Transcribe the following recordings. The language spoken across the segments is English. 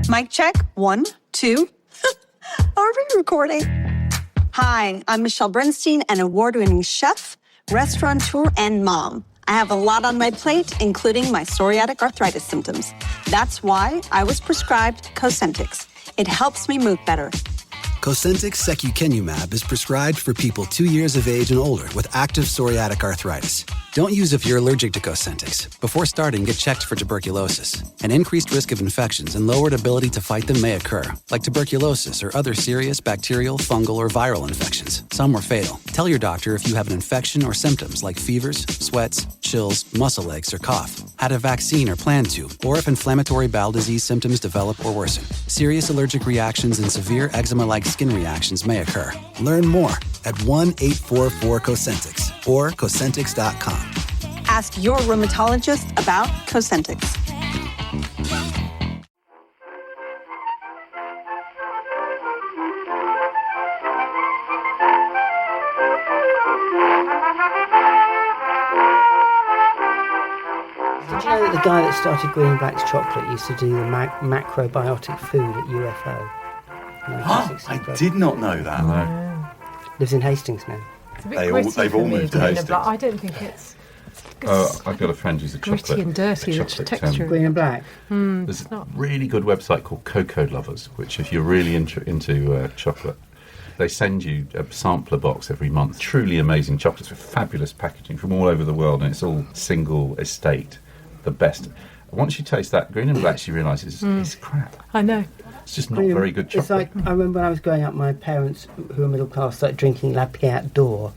Mic check. 1, 2. Are we recording? Hi, I'm Michelle Bernstein, an award-winning chef, restaurateur, and mom. I have a lot on my plate, including my psoriatic arthritis symptoms. That's why I was prescribed Cosentyx. It helps me move better. Cosentyx secukinumab is prescribed for people 2 years of age and older with active psoriatic arthritis. Don't use if you're allergic to Cosentyx. Before starting, get checked for tuberculosis. An increased risk of infections and lowered ability to fight them may occur, like tuberculosis or other serious bacterial, fungal, or viral infections. Some are fatal. Tell your doctor if you have an infection or symptoms like fevers, sweats, chills, muscle aches, or cough, had a vaccine or plan to, or if inflammatory bowel disease symptoms develop or worsen. Serious allergic reactions and severe eczema-like skin reactions may occur. Learn more at 1-844-COSENTYX or Cosentyx.com. Ask your rheumatologist about Cosentyx. Did you know that the guy that started Green and Black's chocolate used to do the macrobiotic food at UFO? I did not know that. No. Lives in Hastings now. It's a bit they've all moved to Hastings. I don't think it's I've got a friend who's a chocolate. gritty and dirty, the texture. Green and Black. There's a really good website called Cocoa Lovers, which if you're really into chocolate, they send you a sampler box every month. Truly amazing chocolates with fabulous packaging from all over the world, and it's all single estate, the best. Once you taste that Green and Black, you realise it's crap. I know. It's just not very good chocolate. It's like, I remember when I was growing up, my parents, who were middle class, started drinking La Piat d'Or.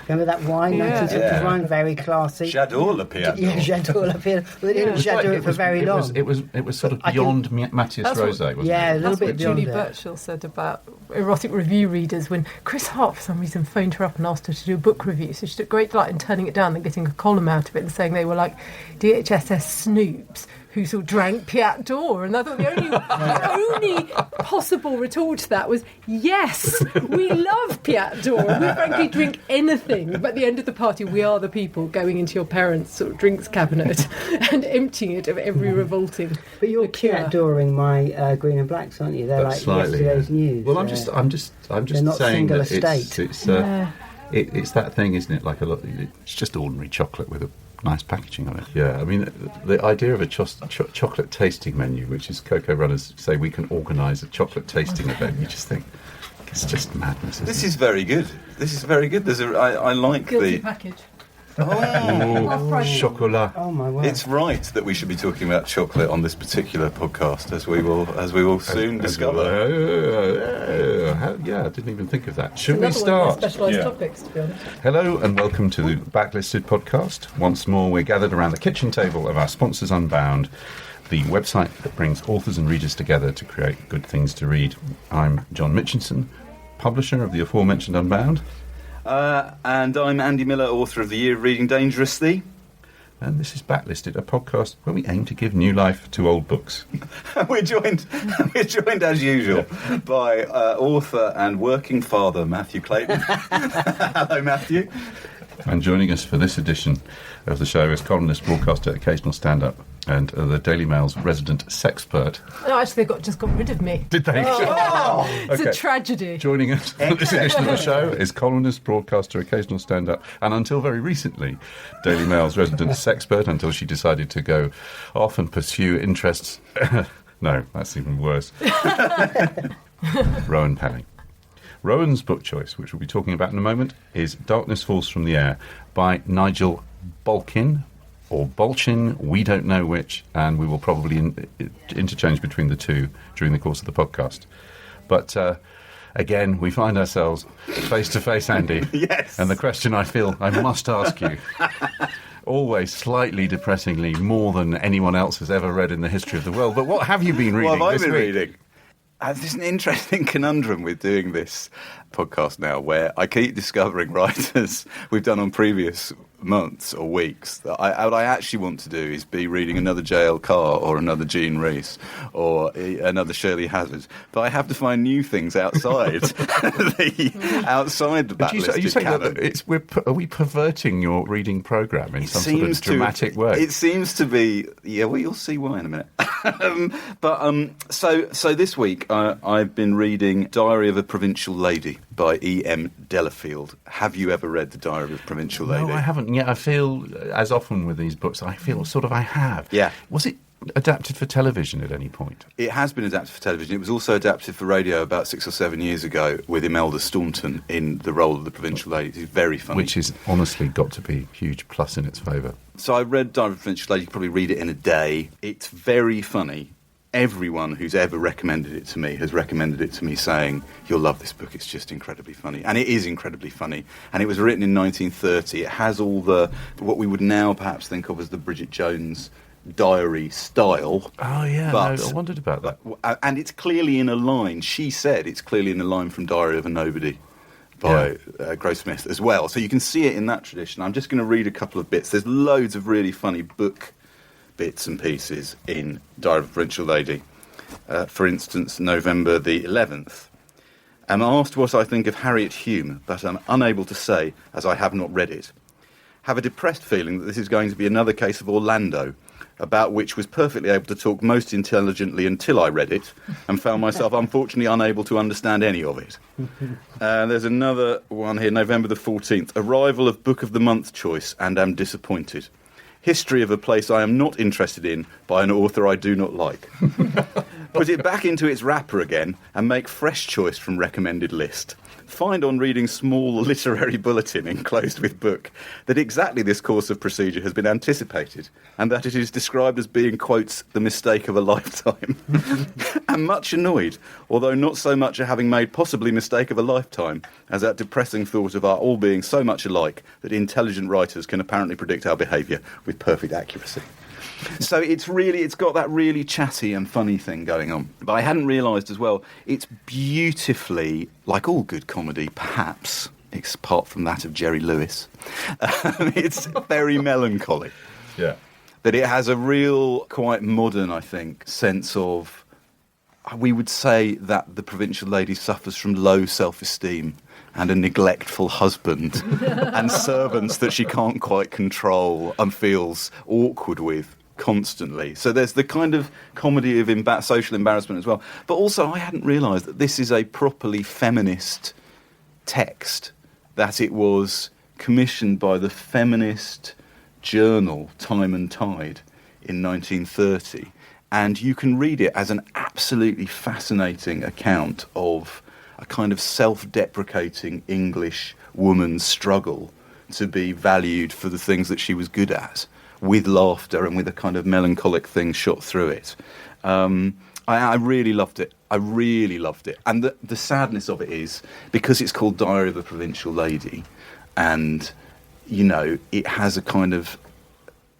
Remember that wine? Yeah. 1950s wine, very classy. J'adore La Piat d'Or. Yeah, J'adore La Piat. Well, they didn't j'adore it for very long. It was sort of beyond Matthias Rosé, wasn't it? Yeah, a little bit beyond Julie Burchill said about erotic review readers when Chris Hart, for some reason, phoned her up and asked her to do a book review. So she took great delight in turning it down and getting a column out of it and saying they were like DHSS snoops who sort of drank Piat d'Or. And I thought the only possible retort to that was, yes, we love Piat d'Or. We frankly drink anything. But at the end of the party, we are the people going into your parents' sort of drinks cabinet and emptying it of every revolting. But you're Piat d'Oring my Green and Blacks, aren't you? They're like yesterday's news. Well, I'm just they're not saying single that estate. It's that thing, isn't it? Like it's just ordinary chocolate with a nice packaging on it. Yeah, I mean, the idea of a chocolate tasting menu, which is Cocoa Runners say we can organise a chocolate tasting event, you just think it's just madness. This is very good. I like Guilty the package. Chocolat. Oh my word! It's right that we should be talking about chocolate on this particular podcast, as we will soon discover. Yeah, I didn't even think of that. Should we start? Specialised topics, to be honest. Hello and welcome to the Backlisted podcast. Once more, we're gathered around the kitchen table of our sponsors Unbound, the website that brings authors and readers together to create good things to read. I'm John Mitchinson, publisher of the aforementioned Unbound. And I'm Andy Miller, author of The Year of Reading Dangerously. And this is Backlisted, a podcast where we aim to give new life to old books. We're joined as usual by author and working father Mathew Clayton. Hello, Mathew. And joining us for this edition of the show is columnist, broadcaster, occasional stand-up, and the Daily Mail's resident sexpert. No, actually, they just got rid of me. Did they? It's a tragedy. Joining us for this edition of the show is columnist, broadcaster, occasional stand-up, and until very recently, Daily Mail's resident sexpert, until she decided to go off and pursue interests. No, that's even worse. Rowan Pelling. Rowan's book choice, which we'll be talking about in a moment, is Darkness Falls from the Air by Nigel Balchin, or Balchin, we don't know which, and we will probably interchange between the two during the course of the podcast. But again, we find ourselves face to face, Andy. Yes. And the question I feel I must ask you, always slightly depressingly more than anyone else has ever read in the history of the world, but what have you been reading What have I this been week? reading? There's an interesting conundrum with doing this podcast now, where I keep discovering writers we've done on previous months or weeks that what I actually want to do is be reading another J.L. Carr or another Jean Rhys or another Shirley Hazard. But I have to find new things outside outside the backlisted Are you saying canon. that are we perverting your reading programme in some sort of dramatic way? It seems to be. Yeah, well, you'll see why in a minute. So this week I've been reading Diary of a Provincial Lady by E.M. Delafield. Have you ever read The Diary of a Provincial Lady? No, I haven't yet. I feel, as often with these books, I feel sort of I have. Yeah. Was it adapted for television at any point? It has been adapted for television. It was also adapted for radio about 6 or 7 years ago with Imelda Staunton in the role of the Provincial Lady. It's very funny. Which has honestly got to be a huge plus in its favour. So I read Diary of a Provincial Lady. You could probably read it in a day. It's very funny. Everyone who's ever recommended it to me has recommended it to me saying, you'll love this book, it's just incredibly funny. And it is incredibly funny. And it was written in 1930. It has all what we would now perhaps think of as the Bridget Jones diary style. Oh, yeah, I wondered about that. And it's clearly in a line. She said it's clearly in a line from Diary of a Nobody by Grace Smith as well. So you can see it in that tradition. I'm just going to read a couple of bits. There's loads of really funny book bits and pieces in Diary of a Provincial Lady. For instance, November the 11th. I'm asked what I think of Harriet Hume, but I'm unable to say, as I have not read it. Have a depressed feeling that this is going to be another case of Orlando, about which was perfectly able to talk most intelligently until I read it, and found myself unfortunately unable to understand any of it. There's another one here, November the 14th. Arrival of Book of the Month choice, and am disappointed. History of a place I am not interested in by an author I do not like. Put it back into its wrapper again and make fresh choice from recommended list. Find on reading small literary bulletin enclosed with book that exactly this course of procedure has been anticipated and that it is described as being, quotes, the mistake of a lifetime. I'm much annoyed, although not so much at having made possibly mistake of a lifetime as that depressing thought of our all being so much alike that intelligent writers can apparently predict our behaviour with perfect accuracy. So it's got that really chatty and funny thing going on. But I hadn't realised as well, it's beautifully, like all good comedy, perhaps, apart from that of Jerry Lewis, it's very melancholy. Yeah. That it has a real, quite modern, I think, sense of, we would say that the Provincial Lady suffers from low self-esteem and a neglectful husband and servants that she can't quite control and feels awkward with constantly. So there's the kind of comedy of social embarrassment as well. But also I hadn't realised that this is a properly feminist text, that it was commissioned by the feminist journal Time and Tide in 1930. And you can read it as an absolutely fascinating account of a kind of self-deprecating English woman's struggle to be valued for the things that she was good at, with laughter and with a kind of melancholic thing shot through it. I really loved it. I really loved it. And the sadness of it is, because it's called Diary of a Provincial Lady, and, you know, it has a kind of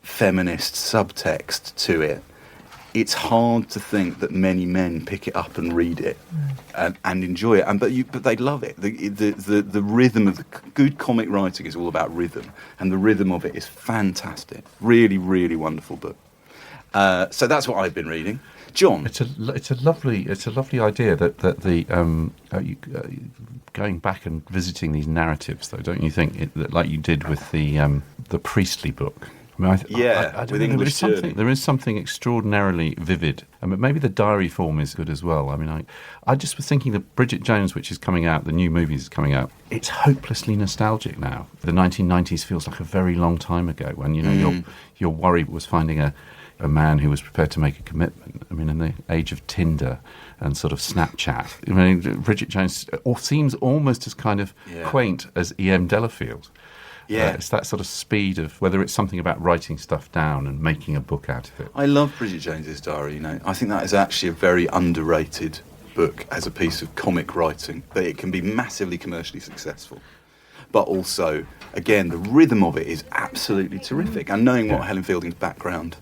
feminist subtext to it, it's hard to think that many men pick it up and read it and enjoy it. But they love it. The rhythm of the good comic writing is all about rhythm, and the rhythm of it is fantastic. Really, really wonderful book. So that's what I've been reading. John, it's a lovely idea that the going back and visiting these narratives, though, don't you think? That like you did with the Priestley book. I mean, I with English Journey. There is something extraordinarily vivid. I mean, maybe the diary form is good as well. I mean, I just was thinking that Bridget Jones, which is coming out, the new movie is coming out, it's hopelessly nostalgic now. The 1990s feels like a very long time ago when, you know, your worry was finding a man who was prepared to make a commitment. I mean, in the age of Tinder and sort of Snapchat, I mean, Bridget Jones seems almost as kind of quaint as E.M. Delafield. Yeah, it's that sort of speed of whether it's something about writing stuff down and making a book out of it. I love Bridget Jones's diary. You know, I think that is actually a very underrated book as a piece of comic writing. That it can be massively commercially successful, but also, again, the rhythm of it is absolutely terrific. And knowing what Helen Fielding's background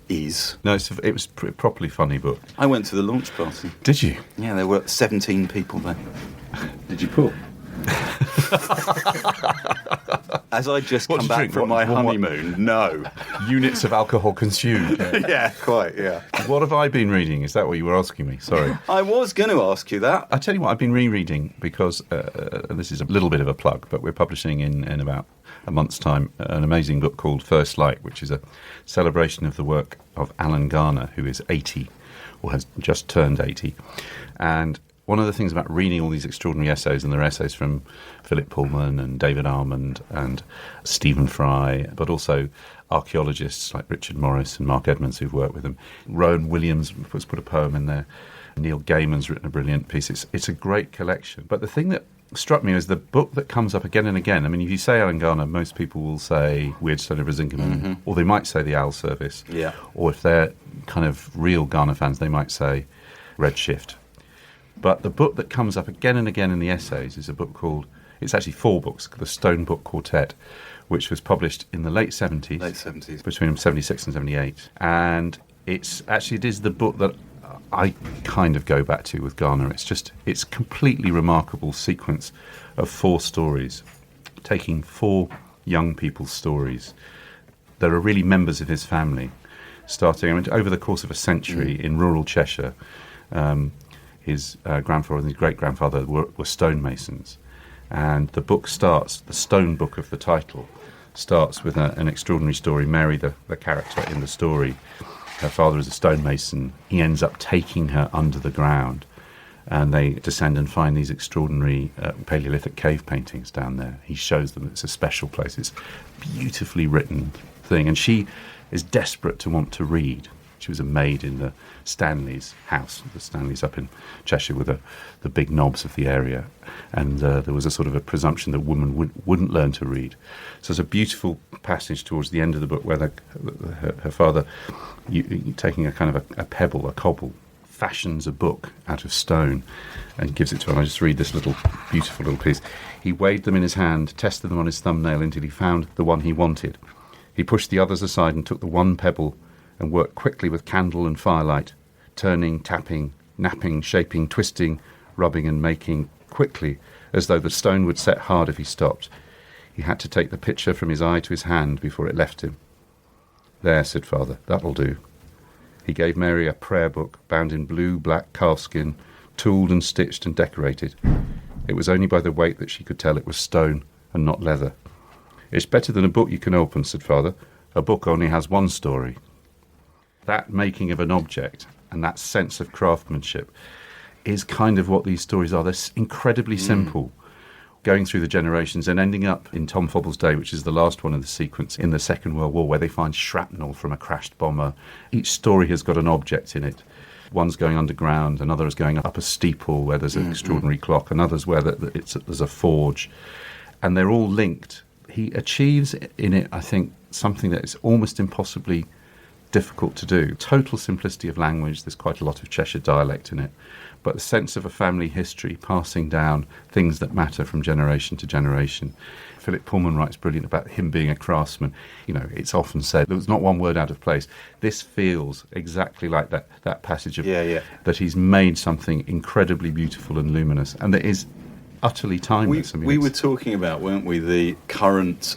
is. No, it was a properly funny book. I went to the launch party. Did you? Yeah, there were 17 people there. Did you pull? As I just What come to back drink? from my What- honeymoon, no. Units of alcohol consumed. Yeah, quite, yeah. What have I been reading? Is that what you were asking me? Sorry. I was going to ask you that. I tell you what, I've been rereading because this is a little bit of a plug, but we're publishing in about a month's time an amazing book called First Light, which is a celebration of the work of Alan Garner, who is 80, or has just turned 80. And one of the things about reading all these extraordinary essays, and there are essays from Philip Pullman and David Almond and Stephen Fry, but also archaeologists like Richard Morris and Mark Edmonds who've worked with them. Rowan Williams has put a poem in there. Neil Gaiman's written a brilliant piece. It's a great collection. But the thing that struck me is the book that comes up again and again. I mean, if you say Alan Garner, most people will say Weirdstone of Risingham, or they might say the Owl Service. Yeah. Or if they're kind of real Garner fans, they might say Redshift. But the book that comes up again and again in the essays is a book called, it's actually 4 books, the Stone Book Quartet, which was published in the late 70s. Late 70s. Between 76 and 78. And it is the book that I kind of go back to with Garner. It's completely remarkable sequence of 4 stories, taking 4 young people's stories that are really members of his family, starting over the course of a century in rural Cheshire. His grandfather and his great-grandfather were stonemasons. And the book starts, the stone book of the title, starts with an extraordinary story. Mary, the character in the story, her father is a stonemason. He ends up taking her under the ground, and they descend and find these extraordinary Paleolithic cave paintings down there. He shows them it's a special place. It's a beautifully written thing. And she is desperate to want to read. She was a maid in the Stanley's house. The Stanley's up in Cheshire with the big knobs of the area. And there was a sort of a presumption that women wouldn't learn to read. So there's a beautiful passage towards the end of the book where her father, taking a kind of a pebble, a cobble, fashions a book out of stone and gives it to her. And I just read this beautiful little piece. He weighed them in his hand, tested them on his thumbnail until he found the one he wanted. He pushed the others aside and took the one pebble and worked quickly with candle and firelight, turning, tapping, napping, shaping, twisting, rubbing and making, quickly, as though the stone would set hard if he stopped. He had to take the picture from his eye to his hand before it left him. There, said Father, that'll do. He gave Mary a prayer book bound in blue-black calfskin, tooled and stitched and decorated. It was only by the weight that she could tell it was stone and not leather. It's better than a book you can open, said Father. A book only has one story. That making of an object and that sense of craftsmanship is kind of what these stories are. They're incredibly simple, going through the generations and ending up in Tom Fobble's Day, which is the last one of the sequence, in the Second World War, where they find shrapnel from a crashed bomber. Each story has got an object in it. One's going underground, another is going up a steeple where there's an extraordinary clock, another's where there's a forge. And they're all linked. He achieves in it, I think, something that is almost impossibly difficult to do. Total simplicity of language. There's quite a lot of Cheshire dialect in it, but the sense of a family history passing down things that matter from generation to generation. Philip Pullman writes brilliant about him being a craftsman. You know, it's often said there was not one word out of place. This feels exactly like that passage of that he's made something incredibly beautiful and luminous, and that is utterly timeless. We were talking about, weren't we, the current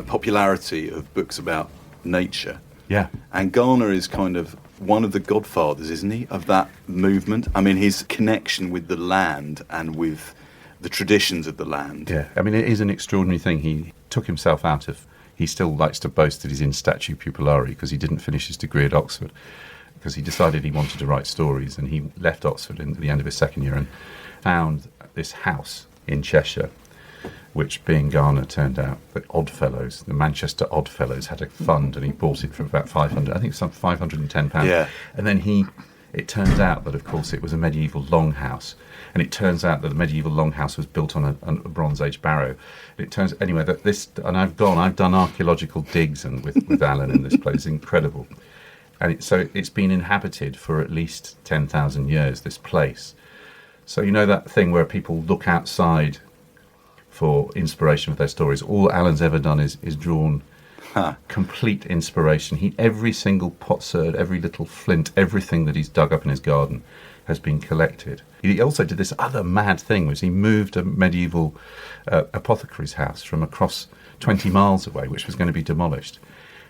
popularity of books about nature. Yeah. And Garner is kind of one of the godfathers, isn't he, of that movement? I mean, his connection with the land and with the traditions of the land. Yeah, I mean, it is an extraordinary thing. He took himself out of... He still likes to boast that he's in statu pupillari because he didn't finish his degree at Oxford, because he decided he wanted to write stories, and he left Oxford at the end of his second year and found this house in Cheshire, which, being Garner, turned out that Oddfellows, the Manchester Oddfellows, had a fund, and he bought it for about some £510. Yeah. And then it turns out that, of course, it was a medieval longhouse, and it turns out that the medieval longhouse was built on a Bronze Age barrow. It turns anyway that this, and I've done archaeological digs and with Alan in this place, incredible, and it's been inhabited for at least 10,000 years. This place, so you know that thing where people look outside for inspiration for their stories. All Alan's ever done is drawn complete inspiration. Every single potsherd, every little flint, everything that he's dug up in his garden has been collected. He also did this other mad thing, was he moved a medieval apothecary's house from across 20 miles away, which was going to be demolished.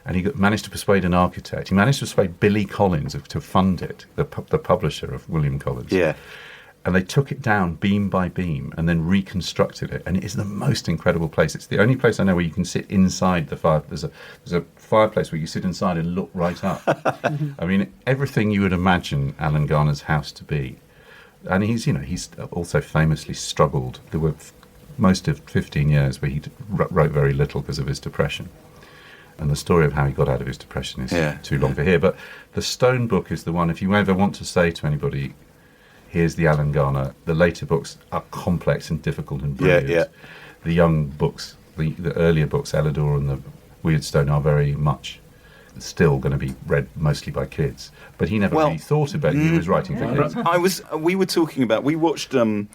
And he managed to persuade an architect. He managed to persuade Billy Collins to fund it, the publisher of William Collins. Yeah. And they took it down beam by beam and then reconstructed it. And it is the most incredible place. It's the only place I know where you can sit inside the fire. There's a fireplace where you sit inside and look right up. I mean, everything you would imagine Alan Garner's house to be. And he's also famously struggled. There were most of 15 years where he wrote very little because of his depression. And the story of how he got out of his depression is too long to hear. But the Stone book is the one, if you ever want to say to anybody, here's the Alan Garner, the later books are complex and difficult and brilliant. Yeah. The young books, the earlier books, Elidor and the Weird Stone, are very much still going to be read mostly by kids. But he never really thought about it. He was writing for kids. We watched the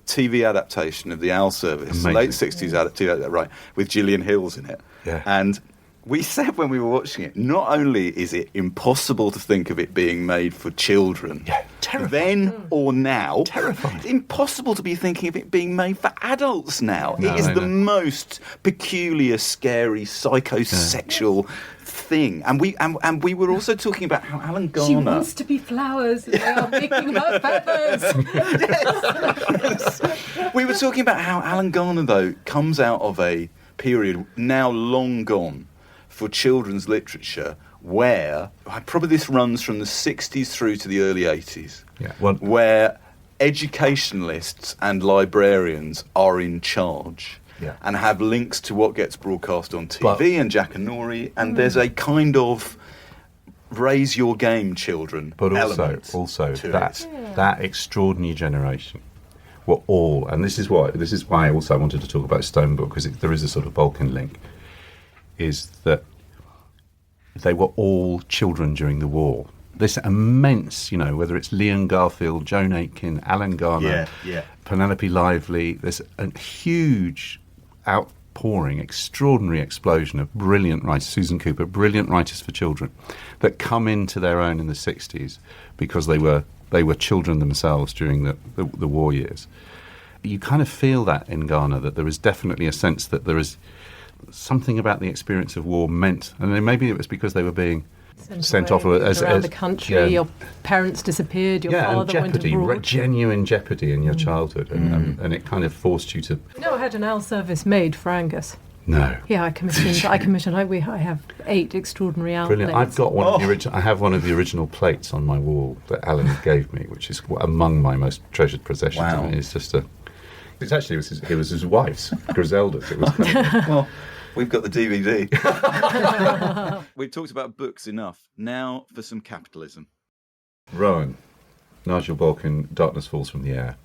TV adaptation of the Owl Service, Amazing. late 60s adaptation, right, with Gillian Hills in it. Yeah. And we said when we were watching it, not only is it impossible to think of it being made for children, then or now, Terrifying. it's impossible to be thinking of it being made for adults now. No, it is I the know. most peculiar, scary, psychosexual thing. And we were also talking about how Alan Garner... She wants to be flowers, and they are making her feathers. We were talking about how Alan Garner, though, comes out of a period now long gone for children's literature where, probably this runs from the 60s through to the early 80s, where educationalists and librarians are in charge and have links to what gets broadcast on TV and Jackanory, and there's a kind of raise your game, children, But element also to that extraordinary generation were all, and this is why also I wanted to talk about Stone Book, because there is a sort of Balchin link, is that they were all children during the war. This immense, whether it's Leon Garfield, Joan Aitken, Alan Garner, Penelope Lively, there's a huge outpouring, extraordinary explosion of brilliant writers, Susan Cooper, brilliant writers for children, that come into their own in the 60s because they were children themselves during the war years. You kind of feel that in Garner, that there is definitely a sense that there is something about the experience of war meant, and then maybe it was because they were being sent off around the country. Your parents disappeared. Your father and jeopardy, went abroad. Genuine jeopardy in your childhood, and it kind of forced you to. I had an Owl Service made for Angus. No. Yeah, I commissioned. I have 8 extraordinary owl Brilliant. plates. I've got one of the original. I have one of the original plates on my wall that Alan gave me, which is among my most treasured possessions. Wow. And it's just It's actually it was his wife's, Griselda's. It was kind of, Well, we've got the DVD. We've talked about books enough. Now for some capitalism. Rowan, Nigel Balchin, Darkness Falls from the Air.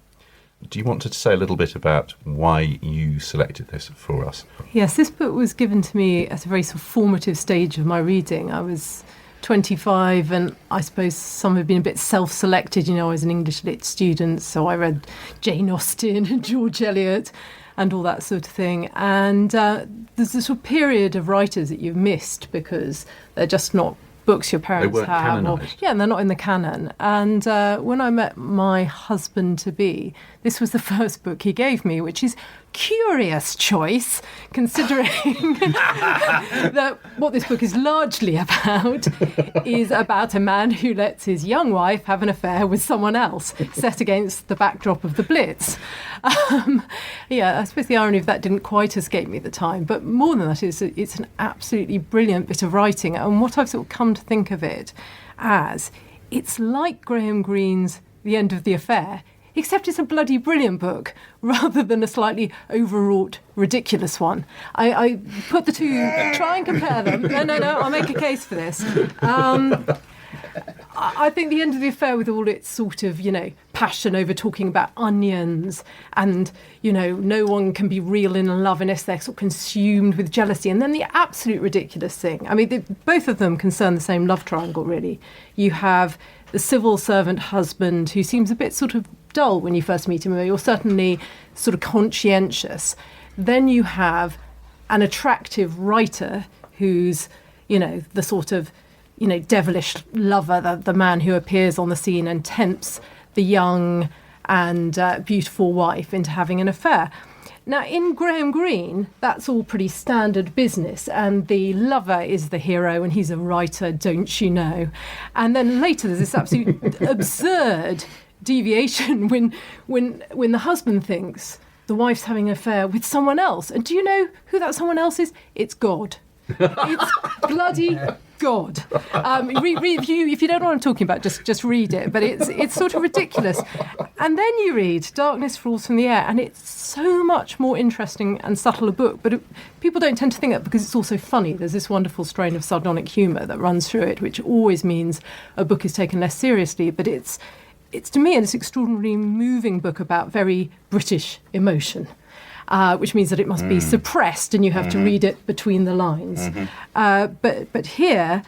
Do you want to say a little bit about why you selected this for us? Yes, this book was given to me at a very sort of formative stage of my reading. I was 25, and I suppose some have been a bit self-selected. I was an English lit student, so I read Jane Austen and George Eliot and all that sort of thing. And there's this sort of period of writers that you've missed because they're just not books your parents weren't have. canonised. And they're not in the canon. And when I met my husband-to-be, this was the first book he gave me, which is curious choice, considering that what this book is largely about is about a man who lets his young wife have an affair with someone else, set against the backdrop of the Blitz. I suppose the irony of that didn't quite escape me at the time, but more than that, it's an absolutely brilliant bit of writing, and what I've sort of come to think of it as, it's like Graham Greene's The End of the Affair, except it's a bloody brilliant book rather than a slightly overwrought, ridiculous one. I put the two, try and compare them. No, I'll make a case for this. I think The End of the Affair, with all its sort of, passion over talking about onions and, no one can be real in love unless they're sort of consumed with jealousy. And then the absolute ridiculous thing. I mean, both of them concern the same love triangle, really. You have the civil servant husband who seems a bit sort of dull when you first meet him, or certainly sort of conscientious. Then you have an attractive writer who's, the sort of, devilish lover, the man who appears on the scene and tempts the young and beautiful wife into having an affair. Now, in Graham Greene, that's all pretty standard business, and the lover is the hero, and he's a writer, don't you know? And then later there's this absolute absurd deviation when the husband thinks the wife's having an affair with someone else. And do you know who that someone else is? It's God. It's bloody God. If you don't know what I'm talking about, just read it. But it's sort of ridiculous. And then you read Darkness Falls from the Air, and it's so much more interesting and subtle a book. But people don't tend to think that because it's also funny. There's this wonderful strain of sardonic humour that runs through it, which always means a book is taken less seriously. But it's to me an extraordinarily moving book about very British emotion. Which means that it must be suppressed and you have to read it between the lines. But here,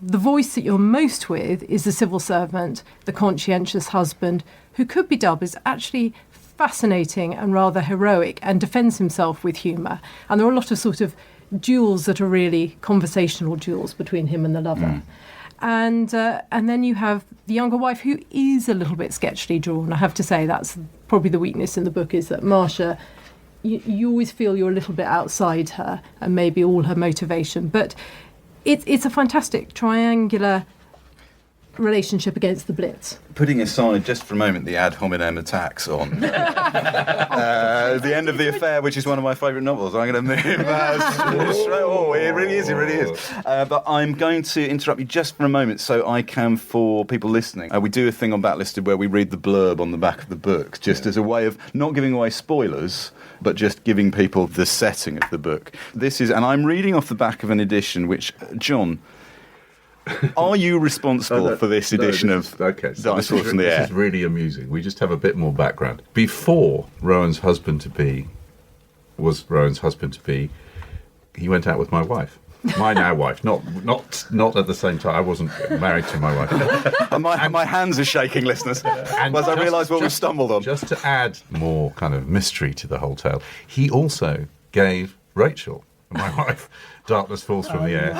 the voice that you're most with is the civil servant, the conscientious husband, who could be dubbed as actually fascinating and rather heroic and defends himself with humour. And there are a lot of sort of duels that are really conversational duels between him and the lover. And then you have the younger wife, who is a little bit sketchily drawn. I have to say that's probably the weakness in the book, is that Marcia... You always feel you're a little bit outside her and maybe all her motivation. But it's a fantastic triangular relationship against the Blitz. Putting aside just for a moment the ad hominem attacks on the end of the affair, which is one of my favourite novels, I'm going to move straight. Oh, it really is. But I'm going to interrupt you just for a moment so I can, for people listening, we do a thing on Backlisted where we read the blurb on the back of the book, just as a way of not giving away spoilers, but just giving people the setting of the book. This is, and I'm reading off the back of an edition which, John... Are you responsible for this edition of Darkness Falls from the Air? This is really amusing. We just have a bit more background. Before Rowan's husband-to-be was Rowan's husband-to-be, he went out with my wife. My now wife. Not at the same time. I wasn't married to my wife. My hands are shaking, listeners, as I realise what we've stumbled on. Just to add more kind of mystery to the whole tale, he also gave Rachel, my wife, Darkness Falls from the Air,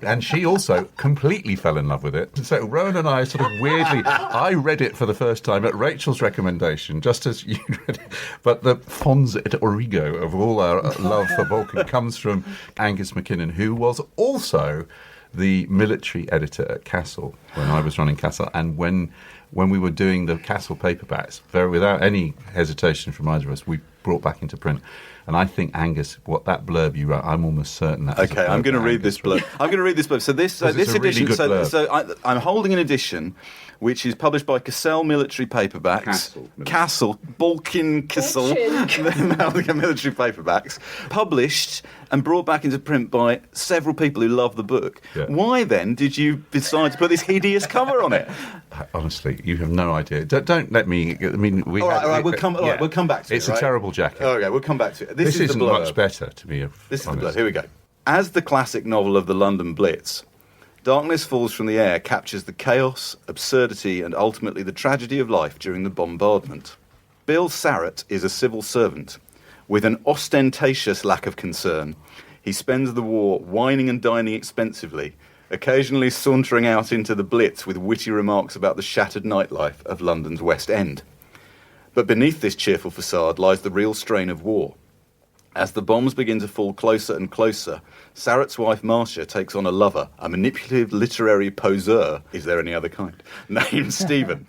and she also completely fell in love with it. So Rowan and I sort of weirdly, I read it for the first time at Rachel's recommendation, just as you read it. But the fons et origo of all our love for Balchin comes from Angus MacKinnon, who was also the military editor at Castle when I was running Castle, and when we were doing the Castle paperbacks, without any hesitation from either of us, we brought back into print. And I think, Angus, what that blurb you wrote, I'm almost certain that. Okay, I'm going to read this blurb. So this edition. So I'm holding an edition which is published by Cassell Military Paperbacks. Castle Balchin Cassell Military Paperbacks, published and brought back into print by several people who love the book. Yeah. Why then did you decide to put this hideous cover on it? Honestly, you have no idea. Don't let me. I mean, all right, we'll come back to it. It's a terrible jacket. Okay, we'll come back to it. This is isn't the blurb. much better, to be honest. This is the blurb. Here we go. As the classic novel of the London Blitz, Darkness Falls from the Air captures the chaos, absurdity, and ultimately the tragedy of life during the bombardment. Bill Sarrett is a civil servant with an ostentatious lack of concern. He spends the war wining and dining expensively, occasionally sauntering out into the Blitz with witty remarks about the shattered nightlife of London's West End. But beneath this cheerful facade lies the real strain of war. As the bombs begin to fall closer and closer, Sarrett's wife Marcia takes on a lover, a manipulative literary poseur, is there any other kind, named Stephen.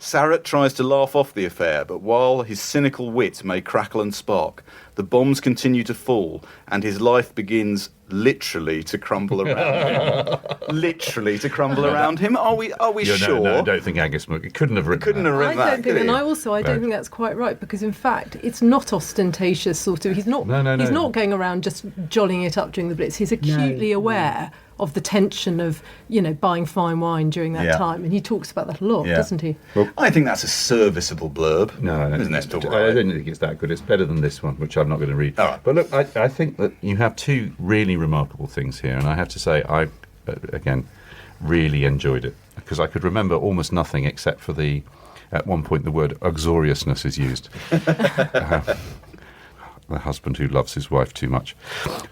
Sarrett tries to laugh off the affair, but while his cynical wit may crackle and spark, the bombs continue to fall, and his life begins literally to crumble around him. Literally to crumble around him. Are we sure? No, I don't think Angus couldn't have written that. I don't think that's quite right, because in fact it's not ostentatious sort of. He's not going around just jollying it up during the Blitz. He's acutely aware of the tension of, buying fine wine during that time, and he talks about that a lot, doesn't he? Well, I think that's a serviceable blurb. No, I don't think it's that good. It's better than this one, which I'm not going to read. All right. But look, I think that you have two really remarkable things here, and I have to say I, again, really enjoyed it, because I could remember almost nothing except for at one point the word uxoriousness is used. the husband who loves his wife too much.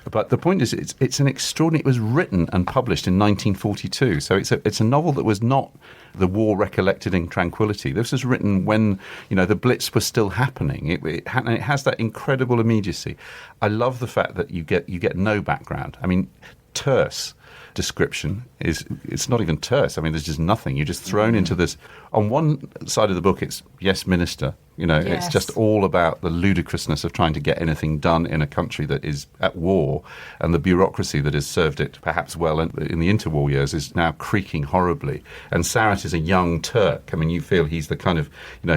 But the point is, it's an extraordinary. It was written and published in 1942, so it's a novel that was not the war recollected in tranquility. This was written when the Blitz was still happening. It has that incredible immediacy. I love the fact that you get no background. I mean, terse description it's not even terse. I mean, there's just nothing. You're just thrown into this. On one side of the book, it's yes, minister. It's just all about the ludicrousness of trying to get anything done in a country that is at war, and the bureaucracy that has served it perhaps well in the interwar years is now creaking horribly. And Sarat is a young Turk. I mean, you feel he's the kind of,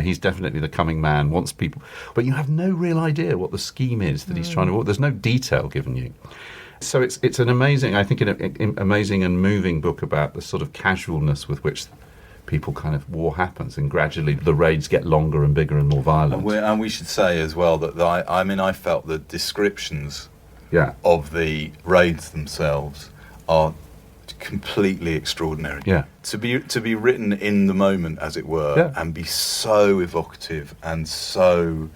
he's definitely the coming man, wants people, but you have no real idea what the scheme is that he's trying to. There's no detail given you. So it's an amazing, I think, an amazing and moving book about the sort of casualness with which people kind of war happens, and gradually the raids get longer and bigger and more violent. And we should say as well that I felt the descriptions of the raids themselves are completely extraordinary. Yeah. To be written in the moment, as it were, and be so evocative and so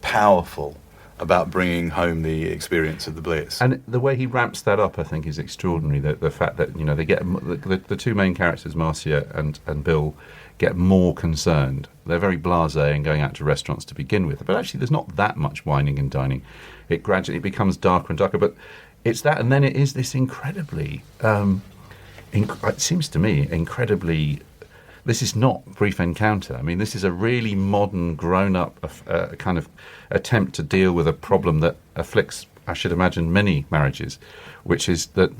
powerful about bringing home the experience of the Blitz. And the way he ramps that up, I think, is extraordinary. The fact that, they get the two main characters, Marcia and Bill, get more concerned. They're very blasé and going out to restaurants to begin with. But actually, there's not that much wining and dining. It gradually becomes darker and darker. But it's that, and then it is this incredibly, it seems to me, incredibly. This is not Brief Encounter. I mean, this is a really modern, grown-up kind of attempt to deal with a problem that afflicts, I should imagine, many marriages, which is that,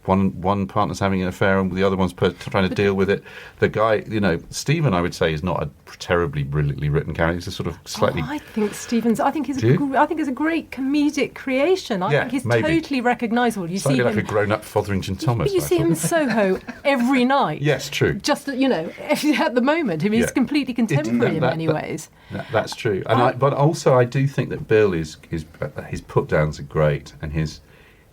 one partner's having an affair and the other one's trying to deal with it. The guy, Stephen, I would say, is not a terribly brilliantly written character. He's a sort of slightly... I think Stephen's... I think he's a great comedic creation. I think he's totally recognisable. You slightly see like him, a grown-up Fotherington Thomas. But you see him in Soho every night. Yes, true. Just, at the moment. I mean, he's completely contemporary in many ways. That's true. And but also I do think that Bill his put-downs are great, and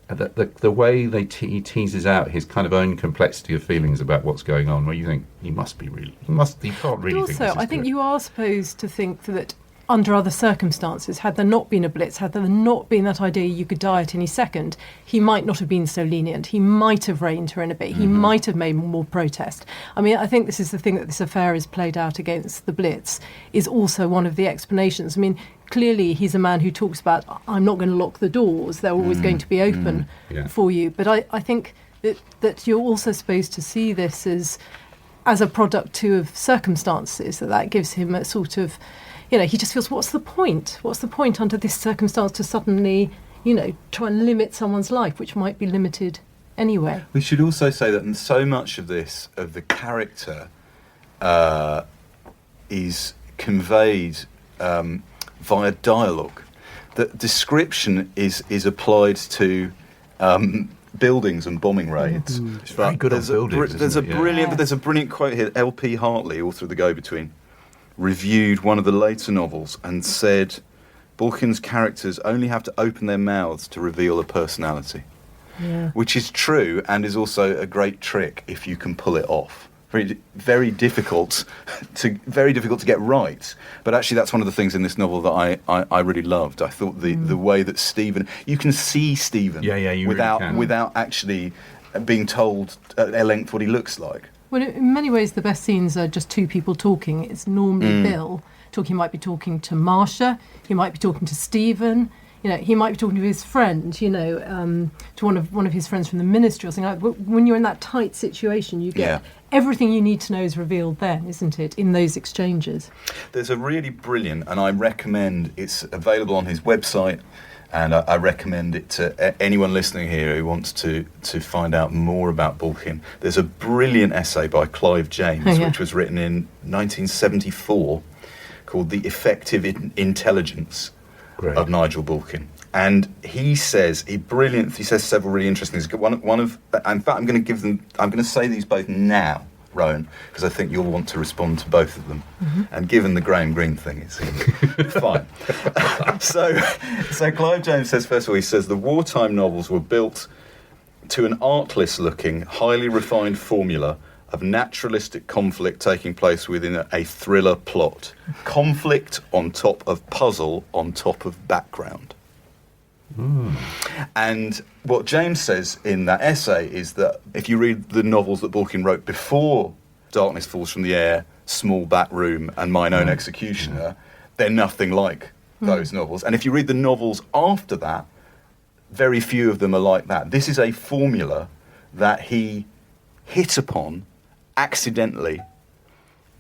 the way he teases out his kind of own complexity of feelings about what's going on, where you think he can't really But think also, this is I think good. you are supposed to think that under other circumstances, had there not been a Blitz, had there not been that idea you could die at any second, he might not have been so lenient. He might have reined her in a bit. He might have made more protest. I mean, I think this is the thing that this affair is played out against the Blitz, is also one of the explanations. I mean, clearly he's a man who talks about, I'm not going to lock the doors, they're always going to be open for you. But I think that you're also supposed to see this as a product too of circumstances, that gives him a sort of... he just feels, what's the point? What's the point under this circumstance to suddenly, try and limit someone's life, which might be limited anyway? We should also say that so much of the character, is conveyed via dialogue. That description is applied to buildings and bombing raids. It's very good on buildings. There's a brilliant quote here. L.P. Hartley, author of The Go-Between, reviewed one of the later novels and said, Balchin's characters only have to open their mouths to reveal a personality. Yeah. Which is true, and is also a great trick if you can pull it off. Very difficult to get right. But actually, that's one of the things in this novel that I really loved. I thought the way that Stephen, you can see Stephen, without actually being told at length what he looks like. Well, in many ways, the best scenes are just two people talking. It's normally Bill talking. He might be talking to Marcia. He might be talking to Stephen. He might be talking to his friend. To one of his friends from the ministry or something like that. When you're in that tight situation, you get everything you need to know is revealed then, isn't it? In those exchanges. There's a really brilliant, and I recommend. It's available on his website. And I recommend it to anyone listening here who wants to find out more about Balchin. There's a brilliant essay by Clive James, which was written in 1974, called The Effective Intelligence of Nigel Balchin. And he says several really interesting things. In fact, I'm going to say these both now, Rowan, because I think you'll want to respond to both of them. And given the Graham Greene thing, it's fine. So Clive James says, first of all, he says the wartime novels were built to an artless-looking, highly refined formula of naturalistic conflict taking place within a thriller plot. Conflict on top of puzzle on top of background. And what James says in that essay is that if you read the novels that Balchin wrote before Darkness Falls from the Air, Small Back Room and Mine Own Executioner, they're nothing like those novels. And if you read the novels after that, very few of them are like that. This is a formula that he hit upon accidentally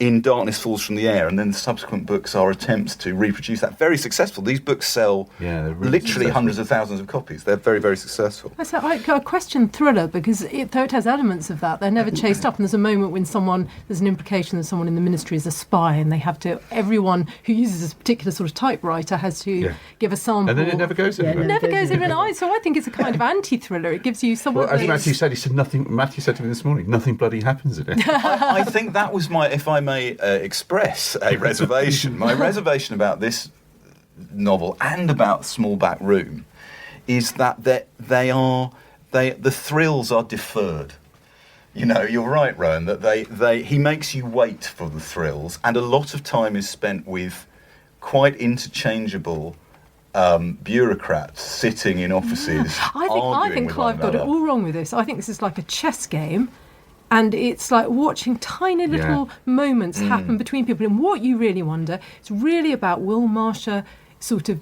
in Darkness Falls from the Air, and then the subsequent books are attempts to reproduce that. Very successful. These books sell they're really literally successful. hundreds of thousands of copies. They're very, very successful. So I question thriller because though it has elements of that, they're never chased up. And there's a moment when there's an implication that someone in the ministry is a spy, and they have to, everyone who uses a particular sort of typewriter has to give a sample. And then it never goes anywhere. It never goes anywhere. So I think it's a kind of anti-thriller. It gives you some Well, of as those... Mathew said, Mathew said to me this morning, nothing bloody happens in it. I think that was if I may express a reservation. My reservation about this novel and about Small Back Room is that the thrills are deferred. You know, you're right, Rowan, that he makes you wait for the thrills, and a lot of time is spent with quite interchangeable bureaucrats sitting in offices. I think Clive got it all wrong with this. I think this is like a chess game. And it's like watching tiny little moments happen between people. And what you really wonder, it's really about, will Marcia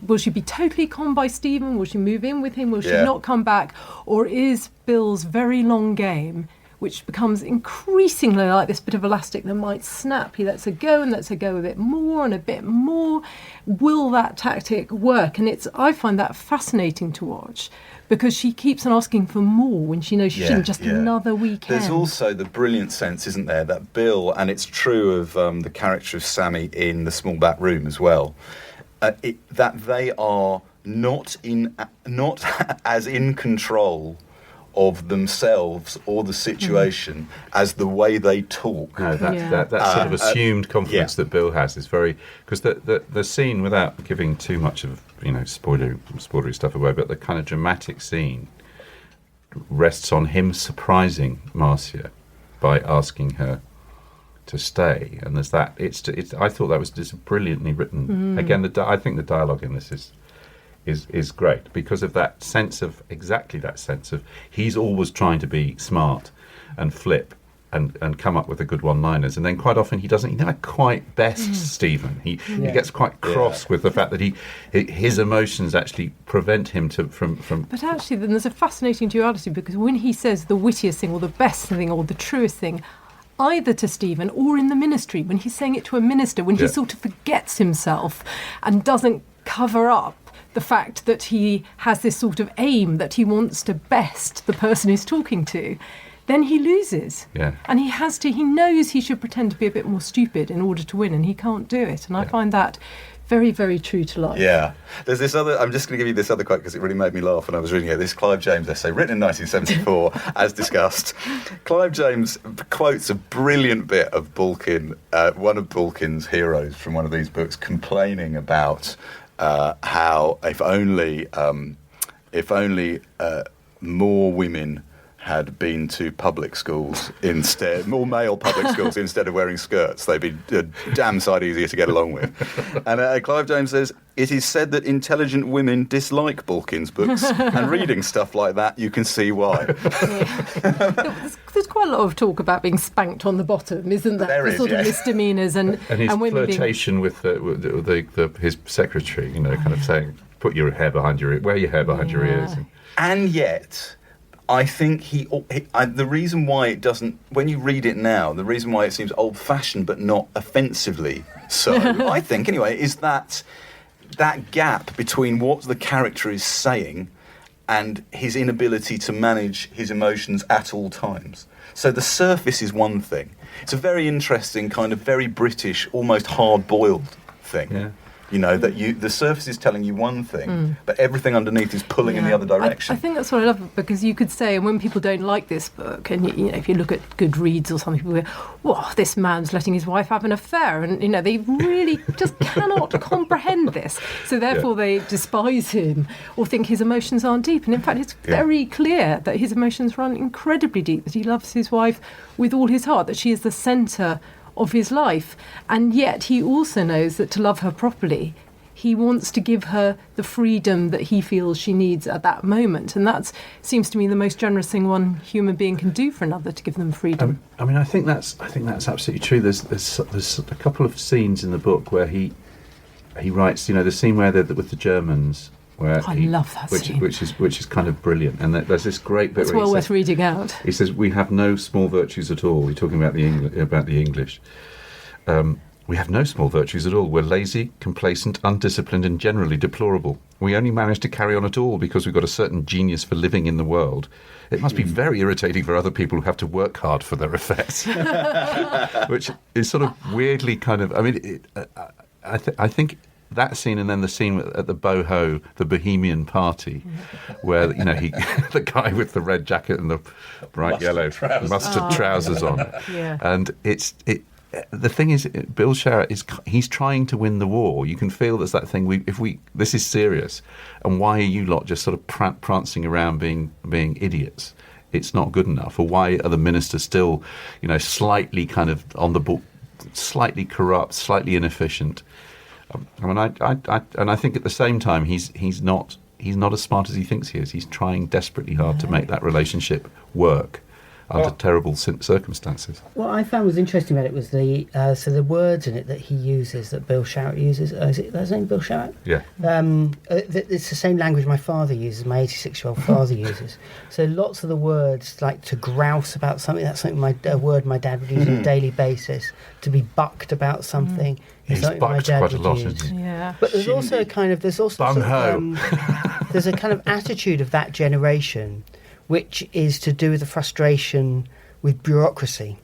will she be totally conned by Stephen? Will she move in with him? Will she not come back? Or is Bill's very long game, which becomes increasingly like this bit of elastic that might snap, he lets her go and lets her go a bit more and a bit more. Will that tactic work? And I find that fascinating to watch, because she keeps on asking for more when she knows she's in just another weekend. There's also the brilliant sense, isn't there, that Bill, and it's true of the character of Sammy in The Small Back Room as well, that they are not as in control of themselves or the situation as the way they talk. No, that sort of assumed confidence that Bill has is very... Because the scene, without giving too much of spoilery stuff away, but the kind of dramatic scene rests on him surprising Marcia by asking her to stay, and there's that. I thought that was just brilliantly written. Again, I think the dialogue in this is great because of that sense of he's always trying to be smart and flip and come up with the good one-liners, and then quite often he never quite bests Stephen. He gets quite cross with the fact that his emotions actually prevent him from. But actually, then there's a fascinating duality, because when he says the wittiest thing or the best thing or the truest thing, either to Stephen or in the ministry, when he's saying it to a minister, when he sort of forgets himself and doesn't cover up the fact that he has this sort of aim that he wants to best the person he's talking to, then he loses. Yeah. And he knows he should pretend to be a bit more stupid in order to win, and he can't do it. And I find that very, very true to life. Yeah. There's this other, I'm just going to give you this other quote because it really made me laugh when I was reading it. This Clive James essay, written in 1974, as discussed. Clive James quotes a brilliant bit of Balchin, one of Balchin's heroes from one of these books, complaining about how if only more women had been to public schools instead, more male public schools instead of wearing skirts, they'd be a damn sight easier to get along with. And Clive James says, it is said that intelligent women dislike Balchin's books, and reading stuff like that, you can see why. There's quite a lot of talk about being spanked on the bottom, isn't there? There the is, sort of misdemeanours and his women flirtation with his secretary, kind of saying, put your hair behind your ears, wear your hair behind your ears. And yet, I think the reason why it doesn't, when you read it now, the reason why it seems old-fashioned but not offensively so, I think anyway, is that gap between what the character is saying and his inability to manage his emotions at all times. So the surface is one thing. It's a very interesting kind of very British, almost hard-boiled thing. Yeah. You know, that the surface is telling you one thing, but everything underneath is pulling in the other direction. I think that's what I love, because you could say, and when people don't like this book, and you know, if you look at Goodreads or something, people go, "Well, this man's letting his wife have an affair," and you know, they really just cannot comprehend this. So therefore, they despise him or think his emotions aren't deep. And in fact, it's very clear that his emotions run incredibly deep. That he loves his wife with all his heart. That she is the centre of his life, and yet he also knows that to love her properly, he wants to give her the freedom that he feels she needs at that moment, and that seems to me the most generous thing one human being can do for another, to give them freedom. I mean, I think that's absolutely true. There's a couple of scenes in the book where he writes, you know, the scene where they're with the Germans. I love that scene. Which is kind of brilliant, and there's this great bit. It's well worth reading out. He says, "We have no small virtues at all." We're talking about the English. We have no small virtues at all. We're lazy, complacent, undisciplined, and generally deplorable. We only manage to carry on at all because we've got a certain genius for living in the world. It must be very irritating for other people who have to work hard for their effects. Which is sort of weirdly kind of. I mean, I think. That scene, and then the scene at the Boho, the Bohemian party, where, you know, the guy with the red jacket and the bright yellow mustard trousers on, and the thing is, Bill Sherratt he's trying to win the war. You can feel there's that thing. This is serious, and why are you lot just sort of prancing around being idiots? It's not good enough. Or why are the ministers still, you know, slightly kind of on the ball, slightly corrupt, slightly inefficient? I mean, I think at the same time he's not as smart as he thinks he is. He's trying desperately hard to make that relationship work under terrible circumstances. What I found was interesting about it was the words in it that he uses, that Bill Sherratt uses. Is it that's his name, Bill Sherratt? Yeah. It's the same language my father uses, my 86-year-old father uses. So lots of the words, like to grouse about something, that's something a word my dad would use on a daily basis. To be bucked about something. He's bucked quite a lot, isn't he? Yeah. But there's also a kind of there's a kind of attitude of that generation, which is to do with the frustration with bureaucracy.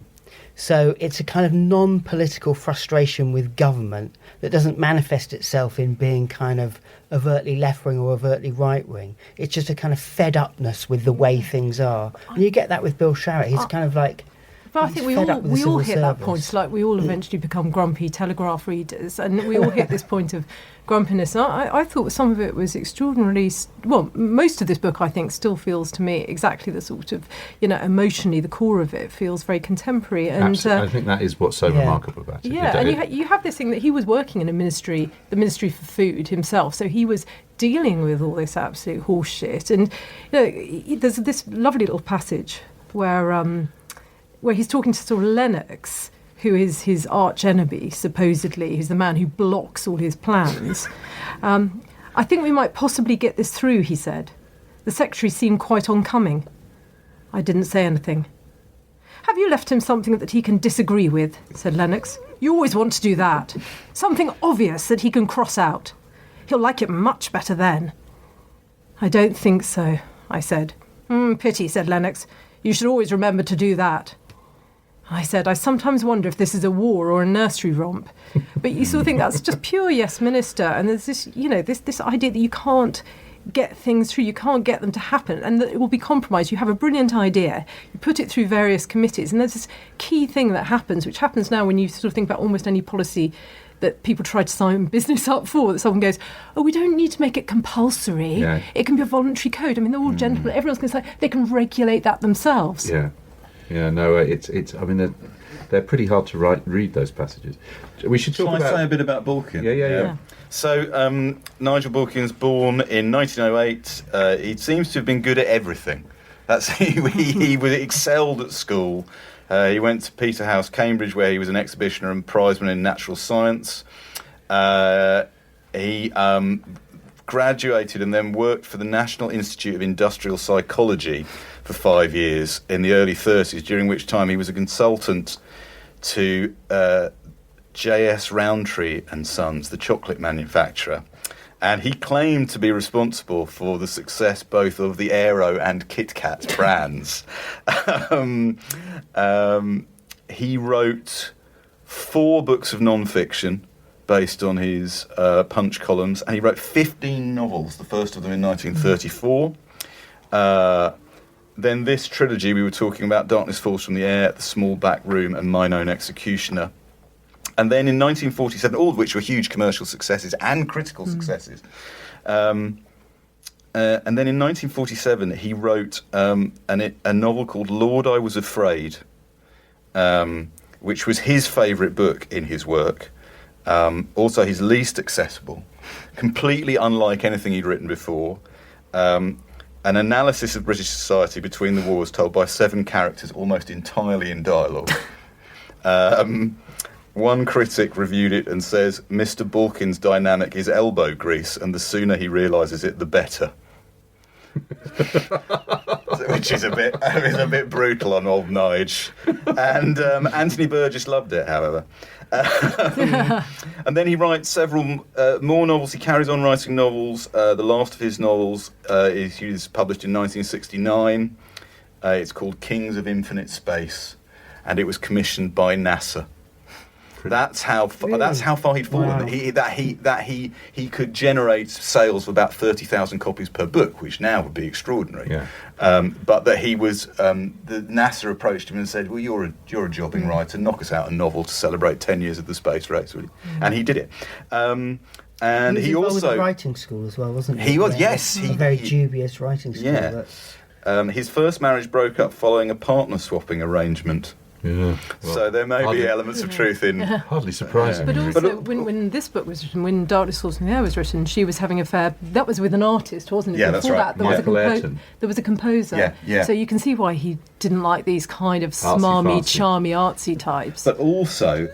So it's a kind of non-political frustration with government that doesn't manifest itself in being kind of overtly left-wing or overtly right-wing. It's just a kind of fed-upness with the way things are. And you get that with Bill Sherratt. He's kind of like... But I think we all hit that point. It's like we all eventually become grumpy Telegraph readers, and we all hit this point of grumpiness. And I thought some of it was extraordinarily... Well, most of this book, I think, still feels to me exactly the sort of, you know, emotionally, the core of it feels very contemporary. And I think that is what's so remarkable about it. Yeah, and you have this thing that he was working in a ministry, the Ministry for Food himself, so he was dealing with all this absolute horse shit. And you know, there's this lovely little passage where he's talking to sort of Lennox, who is his arch enemy, supposedly. He's the man who blocks all his plans. I think we might possibly get this through, he said. The secretary seemed quite oncoming. I didn't say anything. Have you left him something that he can disagree with? Said Lennox. You always want to do that. Something obvious that he can cross out. He'll like it much better then. I don't think so, I said. Pity, said Lennox. You should always remember to do that. I said, I sometimes wonder if this is a war or a nursery romp. But you sort of think that's just pure yes minister. And there's this, you know, this idea that you can't get things through, you can't get them to happen, and that it will be compromised. You have a brilliant idea, you put it through various committees, and there's this key thing that happens, which happens now when you sort of think about almost any policy that people try to sign business up for, that someone goes, oh, we don't need to make it compulsory. Yeah. It can be a voluntary code. I mean, they're all gentlemen. Everyone's going to say they can regulate that themselves. Yeah. Yeah, no, it's. I mean, they're pretty hard to read those passages. We should talk about. Shall I say a bit about Balchin? Yeah. So Nigel Balchin's born in 1908. He seems to have been good at everything. He was excelled at school. He went to Peterhouse, Cambridge, where he was an exhibitioner and prizeman in natural science. He graduated and then worked for the National Institute of Industrial Psychology for 5 years in the early 30s, during which time he was a consultant to J.S. Rowntree and Sons, the chocolate manufacturer. And he claimed to be responsible for the success both of the Aero and Kit Kat brands. He wrote 4 books of non-fiction, based on his Punch columns, and he wrote 15 novels, the first of them in 1934. Then this trilogy we were talking about, Darkness Falls from the Air, The Small Back Room, and Mine Own Executioner. And then in 1947, all of which were huge commercial successes and critical successes. And then in 1947, he wrote a novel called Lord, I Was Afraid, which was his favourite book in his work. Also his least accessible, completely unlike anything he'd written before. An analysis of British society between the wars told by 7 characters almost entirely in dialogue. One critic reviewed it and says, Mr. Balkin's dynamic is elbow grease, and the sooner he realises it, the better. Which is a bit brutal on old Nige. And Anthony Burgess loved it, however. And then he writes several more novels. He carries on writing novels. The last of his novels is published in 1969. It's called Kings of Infinite Space, and it was commissioned by NASA. That's how far he'd fallen. Wow. He could generate sales of about 30,000 copies per book, which now would be extraordinary. Yeah. But that he was the NASA approached him and said, "Well, you're a jobbing writer. Knock us out a novel to celebrate 10 years of the space race, really." And he did it. And he also with writing school as well, wasn't he? He was, yes. A very dubious writing school. Yeah. His first marriage broke up following a partner swapping arrangement. Yeah. Well, so there may be elements of truth in. Hardly surprising. But also, when this book was written, when Darkness Falls from the Air was written, she was having an affair. That was with an artist, wasn't it? Yeah, Before that's right. There was a composer. Yeah, yeah. So you can see why he didn't like these kind of smarmy, charmy, artsy types. But also,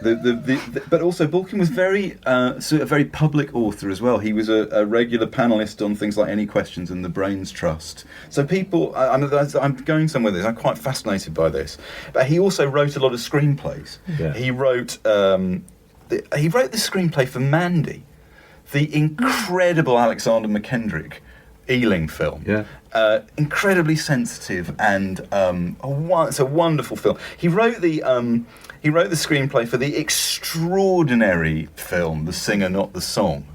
but also, Balkin was a very public author as well. He was a regular panellist on things like Any Questions and the Brains Trust. So people, I'm going somewhere with this. I'm quite fascinated by this. But he also wrote a lot of screenplays. Yeah. He wrote the screenplay for Mandy, the incredible Alexander McKendrick Ealing film. Yeah. Incredibly sensitive and it's a wonderful film. He wrote the screenplay for the extraordinary film The Singer Not the Song,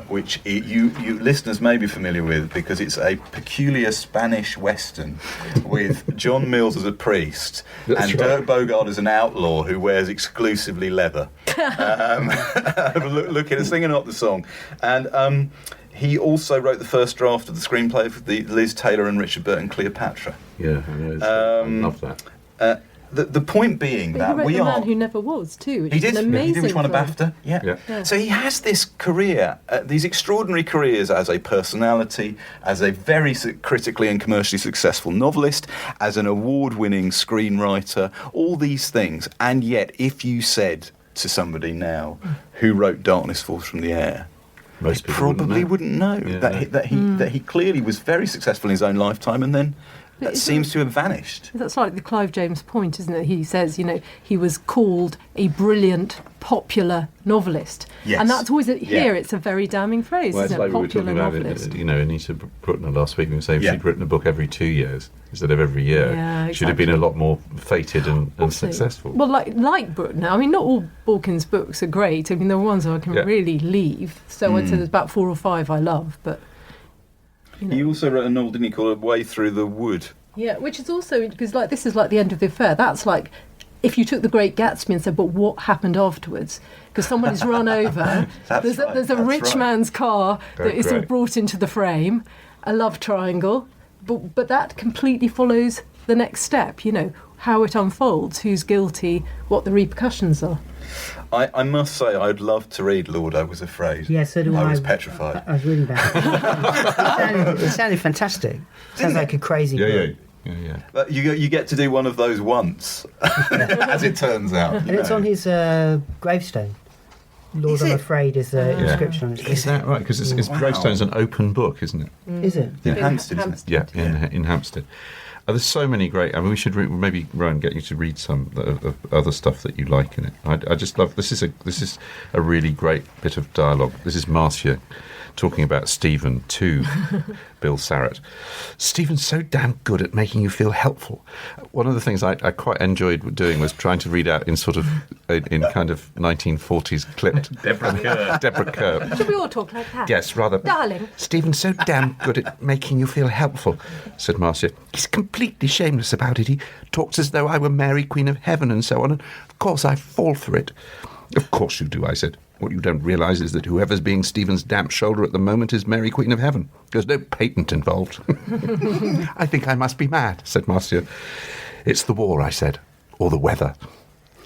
which you listeners may be familiar with because it's a peculiar Spanish Western with John Mills as a priest and Dirk Bogarde as an outlaw who wears exclusively leather. Look at A Singer Not the Song. And he also wrote the first draft of the screenplay for the Liz Taylor and Richard Burton Cleopatra. Yeah, I love that. The point being that he wrote The Man Who Never Was too. Which he did. An amazing he did, which won a film. BAFTA. Yeah. So he has this career, these extraordinary careers as a personality, as a very critically and commercially successful novelist, as an award-winning screenwriter, all these things. And yet, if you said to somebody now who wrote Darkness Falls from the Air, most people probably wouldn't know that he clearly was very successful in his own lifetime, and then that seems to have vanished. That's like the Clive James point, isn't it? He says, he was called a brilliant, popular novelist. Yes. And that's always, here it's a very damning phrase, well, isn't it's it? like we were talking about novelist. Anita Bruckner last week, we were saying she'd written a book every 2 years instead of every year. Yeah, exactly. She'd have been a lot more fated and successful. Well, like Bruckner, I mean, not all Balkin's books are great. I mean, there are ones I can really leave. So I'd say there's about 4 or 5 I love, but... He also wrote a novel, didn't he, called A Way Through the Wood? Yeah, which is also, because this is like the end of the affair. That's like, if you took The Great Gatsby and said, but what happened afterwards? Because someone is run over, there's a rich man's car that is brought into the frame, a love triangle, but that completely follows the next step, how it unfolds, who's guilty, what the repercussions are. I must say, I'd love to read Lord, I Was Afraid. Yeah, so do I. I was petrified. I was reading that. It sounded fantastic. Sounds like a crazy book. Yeah. But you get to do one of those once, as it turns out. And it's on his gravestone. Lord, I'm Afraid is the inscription on his gravestone. Is that right? Because his gravestone's an open book, isn't it? Is it? In Hampstead, isn't it? Yeah, in Hampstead. There's so many great... I mean, we should maybe, Rowan, get you to read some of other stuff that you like in it. I just love... This is a really great bit of dialogue. This is Mathew talking about Stephen to Bill Sarrett. Stephen's so damn good at making you feel helpful. One of the things I quite enjoyed doing was trying to read out in sort of in kind of 1940s clipped Deborah Kerr. Should we all talk like that? Yes, rather. Darling. Stephen's so damn good at making you feel helpful, said Marcia. He's completely shameless about it. He talks as though I were Mary, Queen of Heaven and so on, and of course I fall for it. Of course you do, I said. What you don't realise is that whoever's being Stephen's damp shoulder at the moment is Mary, Queen of Heaven. There's no patent involved. I think I must be mad, said Marcia. It's the war, I said, or the weather.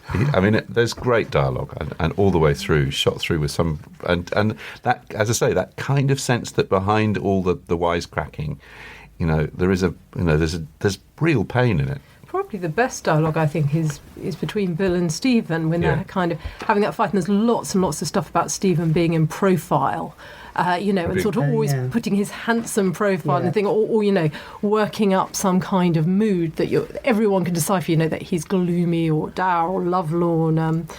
I mean, there's great dialogue, and all the way through, shot through with some, and that, as I say, that kind of sense that behind all the wisecracking, there's real pain in it. Probably the best dialogue, I think, is between Bill and Stephen when they're kind of having that fight. And there's lots and lots of stuff about Stephen being in profile, and sort of always putting his handsome profile and thing, or working up some kind of mood that everyone can decipher, that he's gloomy or dour or lovelorn.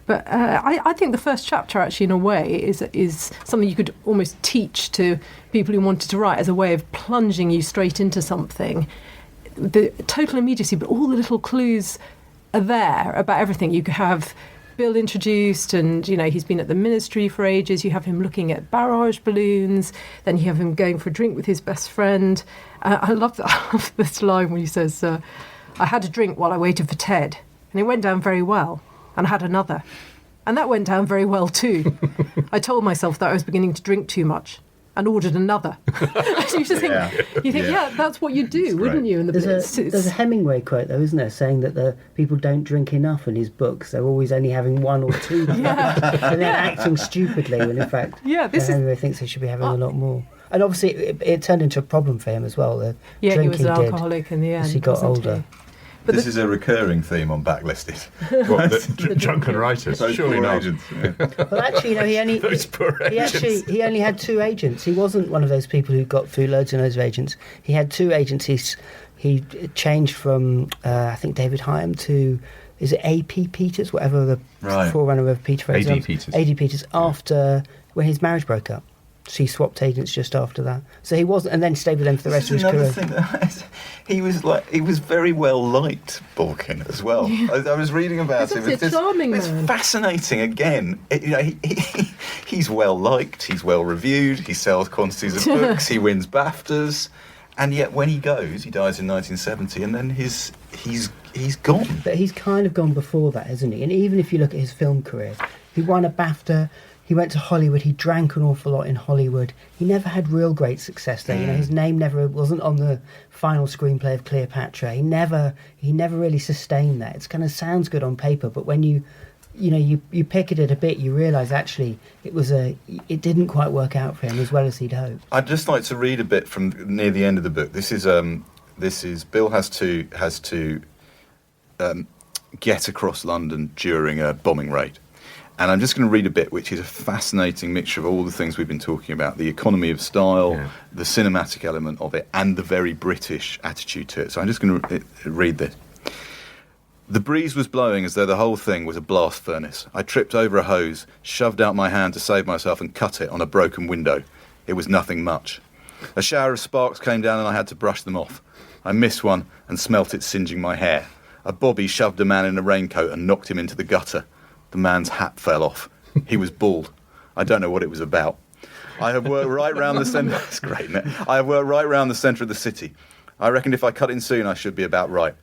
But I think the first chapter, actually, in a way, is something you could almost teach to people who wanted to write as a way of plunging you straight into something. The total immediacy, but all the little clues are there about everything. You have Bill introduced, and he's been at the ministry for ages. You have him looking at barrage balloons. Then you have him going for a drink with his best friend. I love this line when he says, "I had a drink while I waited for Ted, and it went down very well. And I had another, and that went down very well too. I told myself that I was beginning to drink too much, and ordered another." You just think, that's what you do, wouldn't you? In the there's a Hemingway quote, though, isn't there, saying that the people don't drink enough in his books. They're always only having one or two. And they're acting stupidly when, in fact, Hemingway thinks they should be having a lot more. And obviously, it turned into a problem for him as well. He was an alcoholic in the end as he got older. But this is a recurring theme on Backlisted. The drunken writers, surely not. Agents, Well, actually, Those poor agents. He only had two agents. He wasn't one of those people who got through loads and loads of agents. He had two agents. He changed from, I think, David Hyam to, is it A.P. Peters, whatever the forerunner of Peter Fraser. A.D. Peters, after, when his marriage broke up. So he swapped agents just after that. So he wasn't, and then stayed with them for the rest of his career. He was very well liked, Balchin, as well. Yeah. I was reading about him. It's a charming man. It's fascinating. Again, he's well liked. He's well reviewed. He sells quantities of books. He wins BAFTAs, and yet when he goes, he dies in 1970, and then he's gone. But he's kind of gone before that, hasn't he? And even if you look at his film career, he won a BAFTA. He went to Hollywood. He drank an awful lot in Hollywood. He never had real great success there. His name never wasn't on the final screenplay of Cleopatra. He never really sustained that. It kind of sounds good on paper, but when you pick at it a bit, you realise actually it didn't quite work out for him as well as he'd hoped. I'd just like to read a bit from near the end of the book. This is Bill has to get across London during a bombing raid. And I'm just going to read a bit, which is a fascinating mixture of all the things we've been talking about, the economy of style, the cinematic element of it, and the very British attitude to it. So I'm just going to read this. The breeze was blowing as though the whole thing was a blast furnace. I tripped over a hose, shoved out my hand to save myself, and cut it on a broken window. It was nothing much. A shower of sparks came down and I had to brush them off. I missed one and smelt it singeing my hair. A bobby shoved a man in a raincoat and knocked him into the gutter. The man's hat fell off. He was bald. I don't know what it was about. I have worked right round the centre. That's great, isn't it? I have worked right round the centre of the city. I reckon if I cut in soon, I should be about right.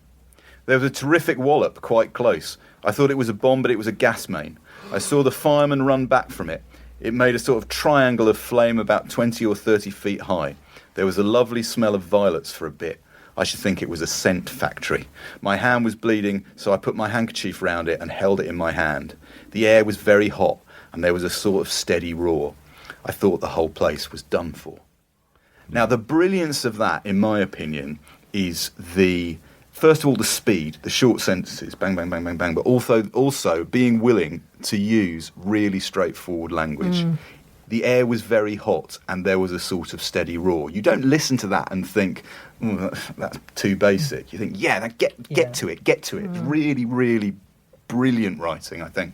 There was a terrific wallop quite close. I thought it was a bomb, but it was a gas main. I saw the fireman run back from it. It made a sort of triangle of flame about 20 or 30 feet high. There was a lovely smell of violets for a bit. I should think it was a scent factory. My hand was bleeding, so I put my handkerchief round it and held it in my hand. The air was very hot, and there was a sort of steady roar. I thought the whole place was done for. Now, the brilliance of that, in my opinion, is first of all, the speed, the short sentences, bang, bang, bang, bang, bang, but also being willing to use really straightforward language. The air was very hot and there was a sort of steady roar. You don't listen to that and think, that's too basic. You think, get to it. It's really, really brilliant writing, I think.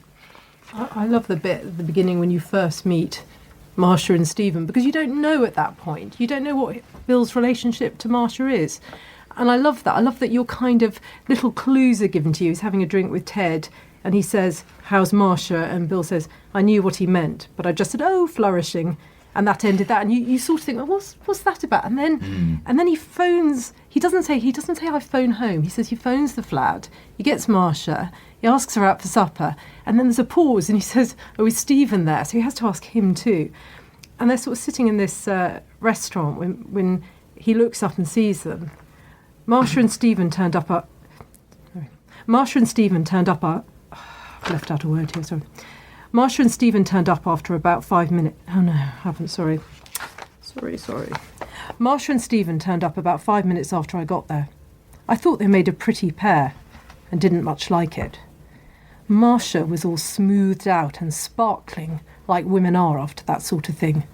I love the bit at the beginning when you first meet Marcia and Stephen, because you don't know at that point. You don't know what Bill's relationship to Marcia is. And I love that. I love that your kind of little clues are given to you. He's having a drink with Ted and he says, how's Marcia? And Bill says, I knew what he meant, but I just said, oh, flourishing. And that ended that. And you sort of think, well, what's that about? And then he phones. He doesn't say I phone home. He says he phones the flat. He gets Marcia. He asks her out for supper. And then there's a pause and he says, oh, is Stephen there? So he has to ask him too. And they're sort of sitting in this restaurant when he looks up and sees them. Marcia and Stephen turned up. I've left out a word here, sorry. Marcia and Stephen turned up after about 5 minutes. Oh, no, I haven't, sorry. Sorry. Marcia and Stephen turned up about 5 minutes after I got there. I thought they made a pretty pair and didn't much like it. Marcia was all smoothed out and sparkling, like women are after that sort of thing.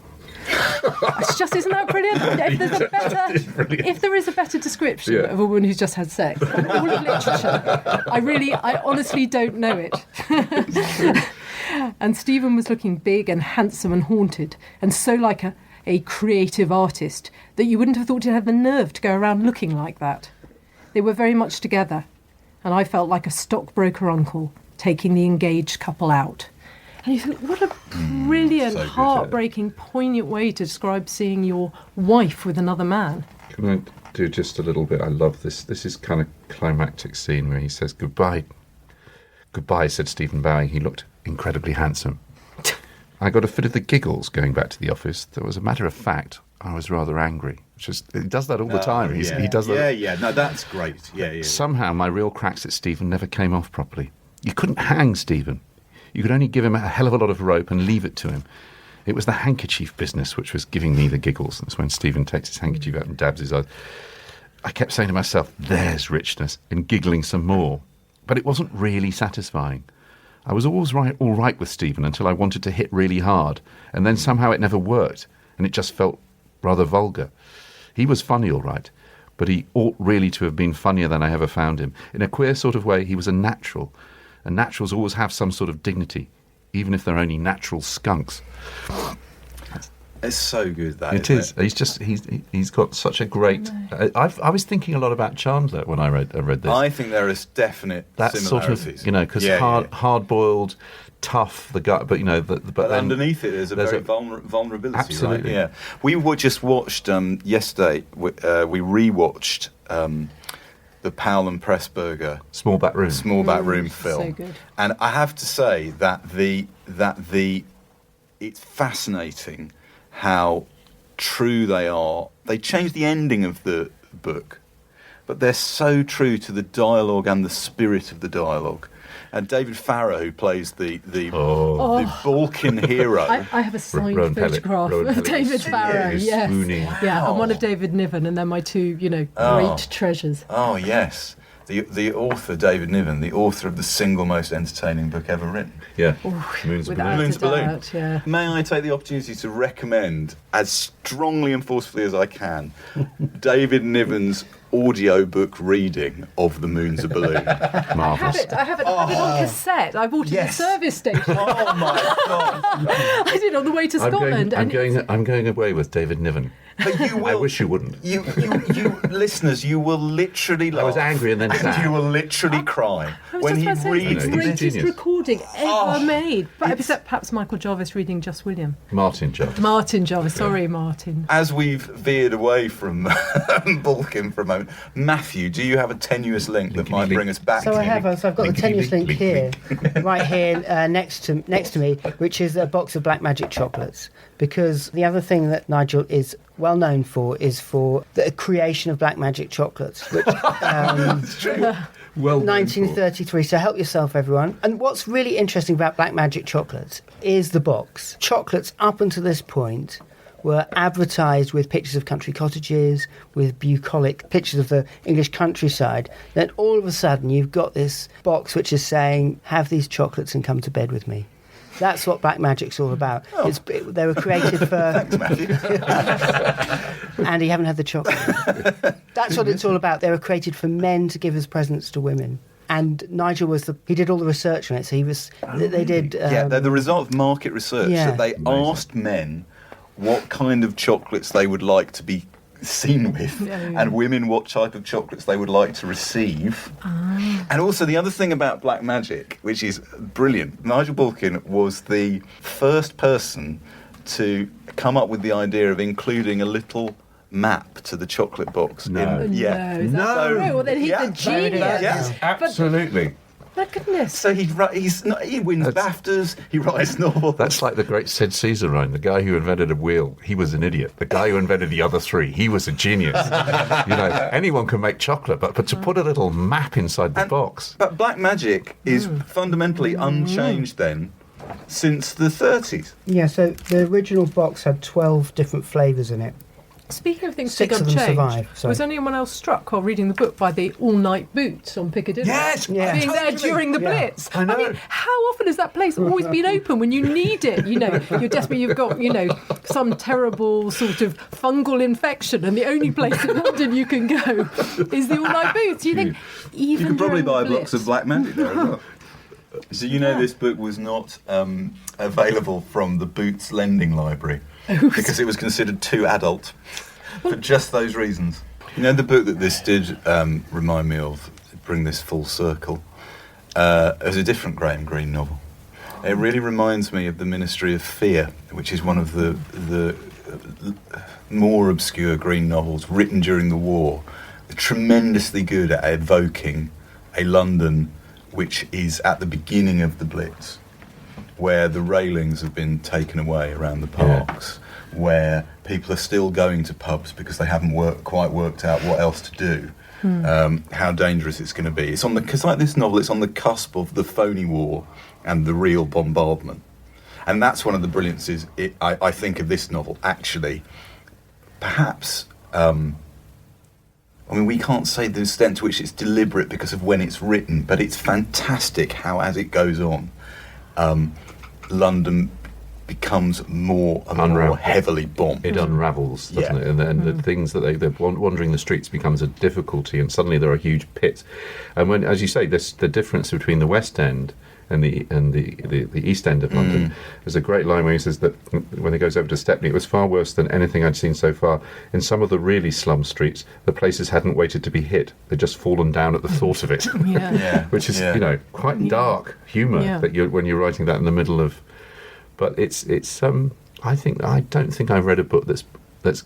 It's just, isn't that brilliant? If there is a better description of a woman who's just had sex in all of literature, I honestly don't know it. And Stephen was looking big and handsome and haunted, and so like a creative artist that you wouldn't have thought he'd had the nerve to go around looking like that. They were very much together, and I felt like a stockbroker uncle taking the engaged couple out. And you think, what a brilliant, heartbreaking, poignant way to describe seeing your wife with another man. Can I do just a little bit? I love this. This is kind of climactic scene where he says, goodbye. Goodbye, said Stephen, bowing. He looked incredibly handsome. I got a fit of the giggles going back to the office. Though, as a matter of fact, I was rather angry. He does that all the time. He does that. Yeah. No, that's great. Yeah. Somehow my real cracks at Stephen never came off properly. You couldn't hang Stephen. You could only give him a hell of a lot of rope and leave it to him. It was the handkerchief business which was giving me the giggles. That's when Stephen takes his handkerchief out and dabs his eyes. I kept saying to myself, there's richness, and giggling some more. But it wasn't really satisfying. I was always all right with Stephen until I wanted to hit really hard, and then somehow it never worked, and it just felt rather vulgar. He was funny, all right, but he ought really to have been funnier than I ever found him. In a queer sort of way, he was a natural. And naturals always have some sort of dignity, even if they're only natural skunks. It's so good, that. It is. He's got such a great. I was thinking a lot about Chandler when I read this. I think there is definite similarities. Sort of, because hard-boiled, tough, the gut, but but then underneath it is a very vulnerability. Absolutely. Right? Yeah. We just watched yesterday. We rewatched. The Powell and Pressburger Small Back Room film, so good. And I have to say that it's fascinating how true they are. They changed the ending of the book, but they're so true to the dialogue and the spirit of the dialogue. And David Farrow, who plays the Balchin hero. I have a signed photograph of David Farrow. Yes. Swooning. Yeah, and one of David Niven, and they're my two, great treasures. Oh, yes. The author, David Niven, the author of the single most entertaining book ever written. Yeah. Moon's a Balloon. Yeah. May I take the opportunity to recommend, as strongly and forcefully as I can, David Niven's audiobook reading of The Moon's a Balloon. Marvellous. I have it on cassette. I bought it at the service station. Oh my God! I did on the way to Scotland. I'm going away with David Niven. But you will, I wish you wouldn't. You listeners, you will literally laugh. I was angry and then sad. You will literally cry when he reads the greatest recording ever made. But except perhaps Michael Jarvis reading Just William. Martin Jarvis. Sorry, Martin. As we've veered away from Balchin for a moment, Mathew, do you have a tenuous link that might bring us back? So I have. So I've got the tenuous link here, right here next to me, which is a box of Black Magic chocolates. Because the other thing that Nigel is well known for is for the creation of Black Magic chocolates, which It's true. Well, 1933. So help yourself, everyone. And what's really interesting about Black Magic chocolates is the box. Chocolates up until this point were advertised with pictures of country cottages, with bucolic pictures of the English countryside. Then all of a sudden you've got this box which is saying, have these chocolates and come to bed with me. That's what Black Magic's all about. Oh. They were created for... Thanks, Mathew. Andy, you haven't had the chocolate. That's what it's all about. They were created for men to give as presents to women. And Nigel he did all the research on it. So he was... They did... they're the result of market research. Yeah. So they asked men what kind of chocolates they would like to be seen with, and women what type of chocolates they would like to receive. And also the other thing about black magic, which is brilliant, Nigel Balchin was the first person to come up with the idea of including a little map to the chocolate box. No. No. Well, then he's a genius. Yes, absolutely. My goodness. So he wins BAFTAs, he writes novels. That's like the great Sid Caesar rhyme. The guy who invented a wheel, he was an idiot. The guy who invented the other three, he was a genius. Anyone can make chocolate, but to put a little map inside the box. But black magic is fundamentally unchanged then since the 30s. Yeah, so the original box had 12 different flavours in it. Speaking of things 6 that of them change, survive. was anyone else struck while reading the book by the all-night boots on Piccadilly? Yes! Yeah. Being there during the Blitz. I know. mean, how often has that place always been open when you need it? You're desperate, you've got, some terrible sort of fungal infection, and the only place in London you can go is the all-night boots. You think, even You could probably during buy the blocks Blitz. of black magic there as well. So this book was not available from the Boots Lending Library because it was considered too adult for just those reasons. The book that this did remind me of, bring this full circle, is a different Graham Greene novel. It really reminds me of The Ministry of Fear, which is one of the more obscure Greene novels written during the war, tremendously good at evoking a London which is at the beginning of the Blitz, where the railings have been taken away around the parks, where people are still going to pubs because they haven't quite worked out what else to do, how dangerous it's going to be. It's because like this novel, it's on the cusp of the phony war and the real bombardment. And that's one of the brilliances, I think, of this novel, actually. Perhaps... we can't say the extent to which it's deliberate because of when it's written, but it's fantastic how, as it goes on, London becomes more and more heavily bombed. It unravels, doesn't it? And the things that they're wandering the streets becomes a difficulty, and suddenly there are huge pits. And when, as you say, the difference between the West End and the East End of London. There's a great line where he says that when he goes over to Stepney, it was far worse than anything I'd seen so far. In some of the really slum streets, the places hadn't waited to be hit; they'd just fallen down at the thought of it. Which is quite dark humour that when you're writing that in the middle of. But it's I don't think I've read a book that's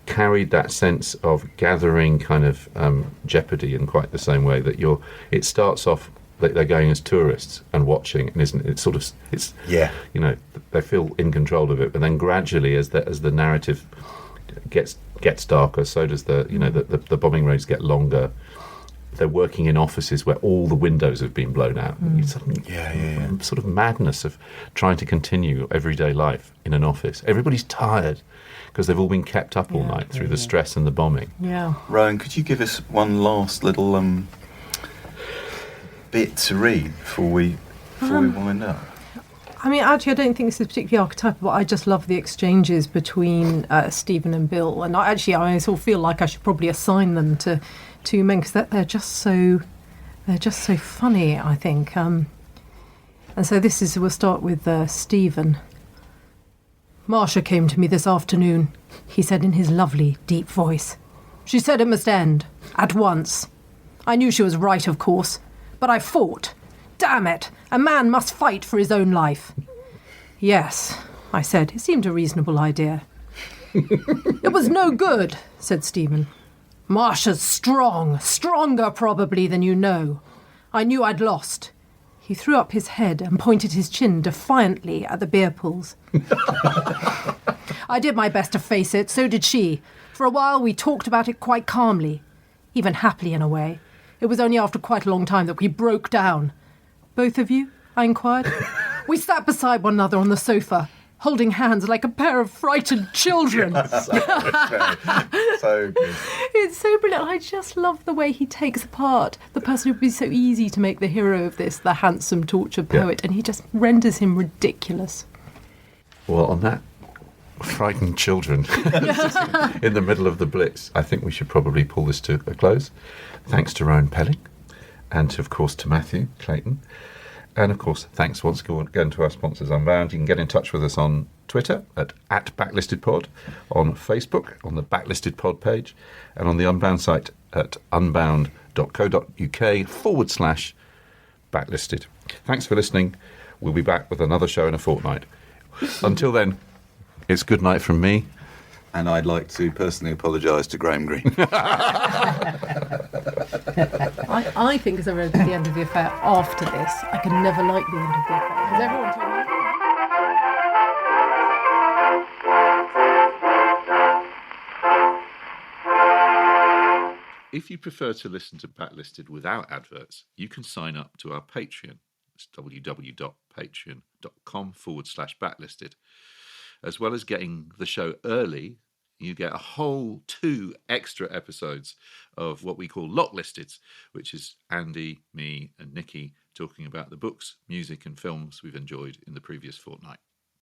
carried that sense of gathering kind of jeopardy in quite the same way that it starts off. They're going as tourists and watching, and they feel in control of it. But then gradually, as the narrative gets darker, so does the bombing raids get longer. They're working in offices where all the windows have been blown out. Sort of madness of trying to continue everyday life in an office. Everybody's tired because they've all been kept up all night through the stress and the bombing. Yeah. Rowan, could you give us one last little bit to read before we wind up? I mean, actually, I don't think this is particularly archetypal, but I just love the exchanges between Stephen and Bill. And I sort of feel like I should probably assign them to men because they're just so funny, I think. And so we'll start with Stephen. Marcia came to me this afternoon, he said in his lovely, deep voice. She said it must end, at once. I knew she was right, of course, but I fought. Damn it, a man must fight for his own life. Yes, I said, it seemed a reasonable idea. It was no good, said Stephen. Marcia's strong, stronger probably than you know. I knew I'd lost. He threw up his head and pointed his chin defiantly at the beer pools. I did my best to face it, so did she. For a while we talked about it quite calmly, even happily in a way. It was only after quite a long time that we broke down. Both of you? I inquired. We sat beside one another on the sofa, holding hands like a pair of frightened children. So good. It's so brilliant. I just love the way he takes apart the person who would be so easy to make the hero of this, the handsome tortured poet, and he just renders him ridiculous. Well, on that frightened children in the middle of the Blitz, I think we should probably pull this to a close. Thanks to Rowan Pelling and, of course, to Mathew Clayton. And of course, thanks once again to our sponsors, Unbound. You can get in touch with us on Twitter at @BacklistedPod, on Facebook on the Backlisted Pod page, and on the Unbound site at unbound.co.uk/backlisted. Thanks for listening. We'll be back with another show in a fortnight. Until then, it's good night from me. And I'd like to personally apologise to Graham Greene. I think as I read the end of the affair after this, I could never like the end of the affair. Because everyone told me... If you prefer to listen to Backlisted without adverts, you can sign up to our Patreon. It's www.patreon.com/backlisted. As well as getting the show early, you get a whole 2 extra episodes of what we call Locklisteds, which is Andy, me, and Nikki talking about the books, music, and films we've enjoyed in the previous fortnight.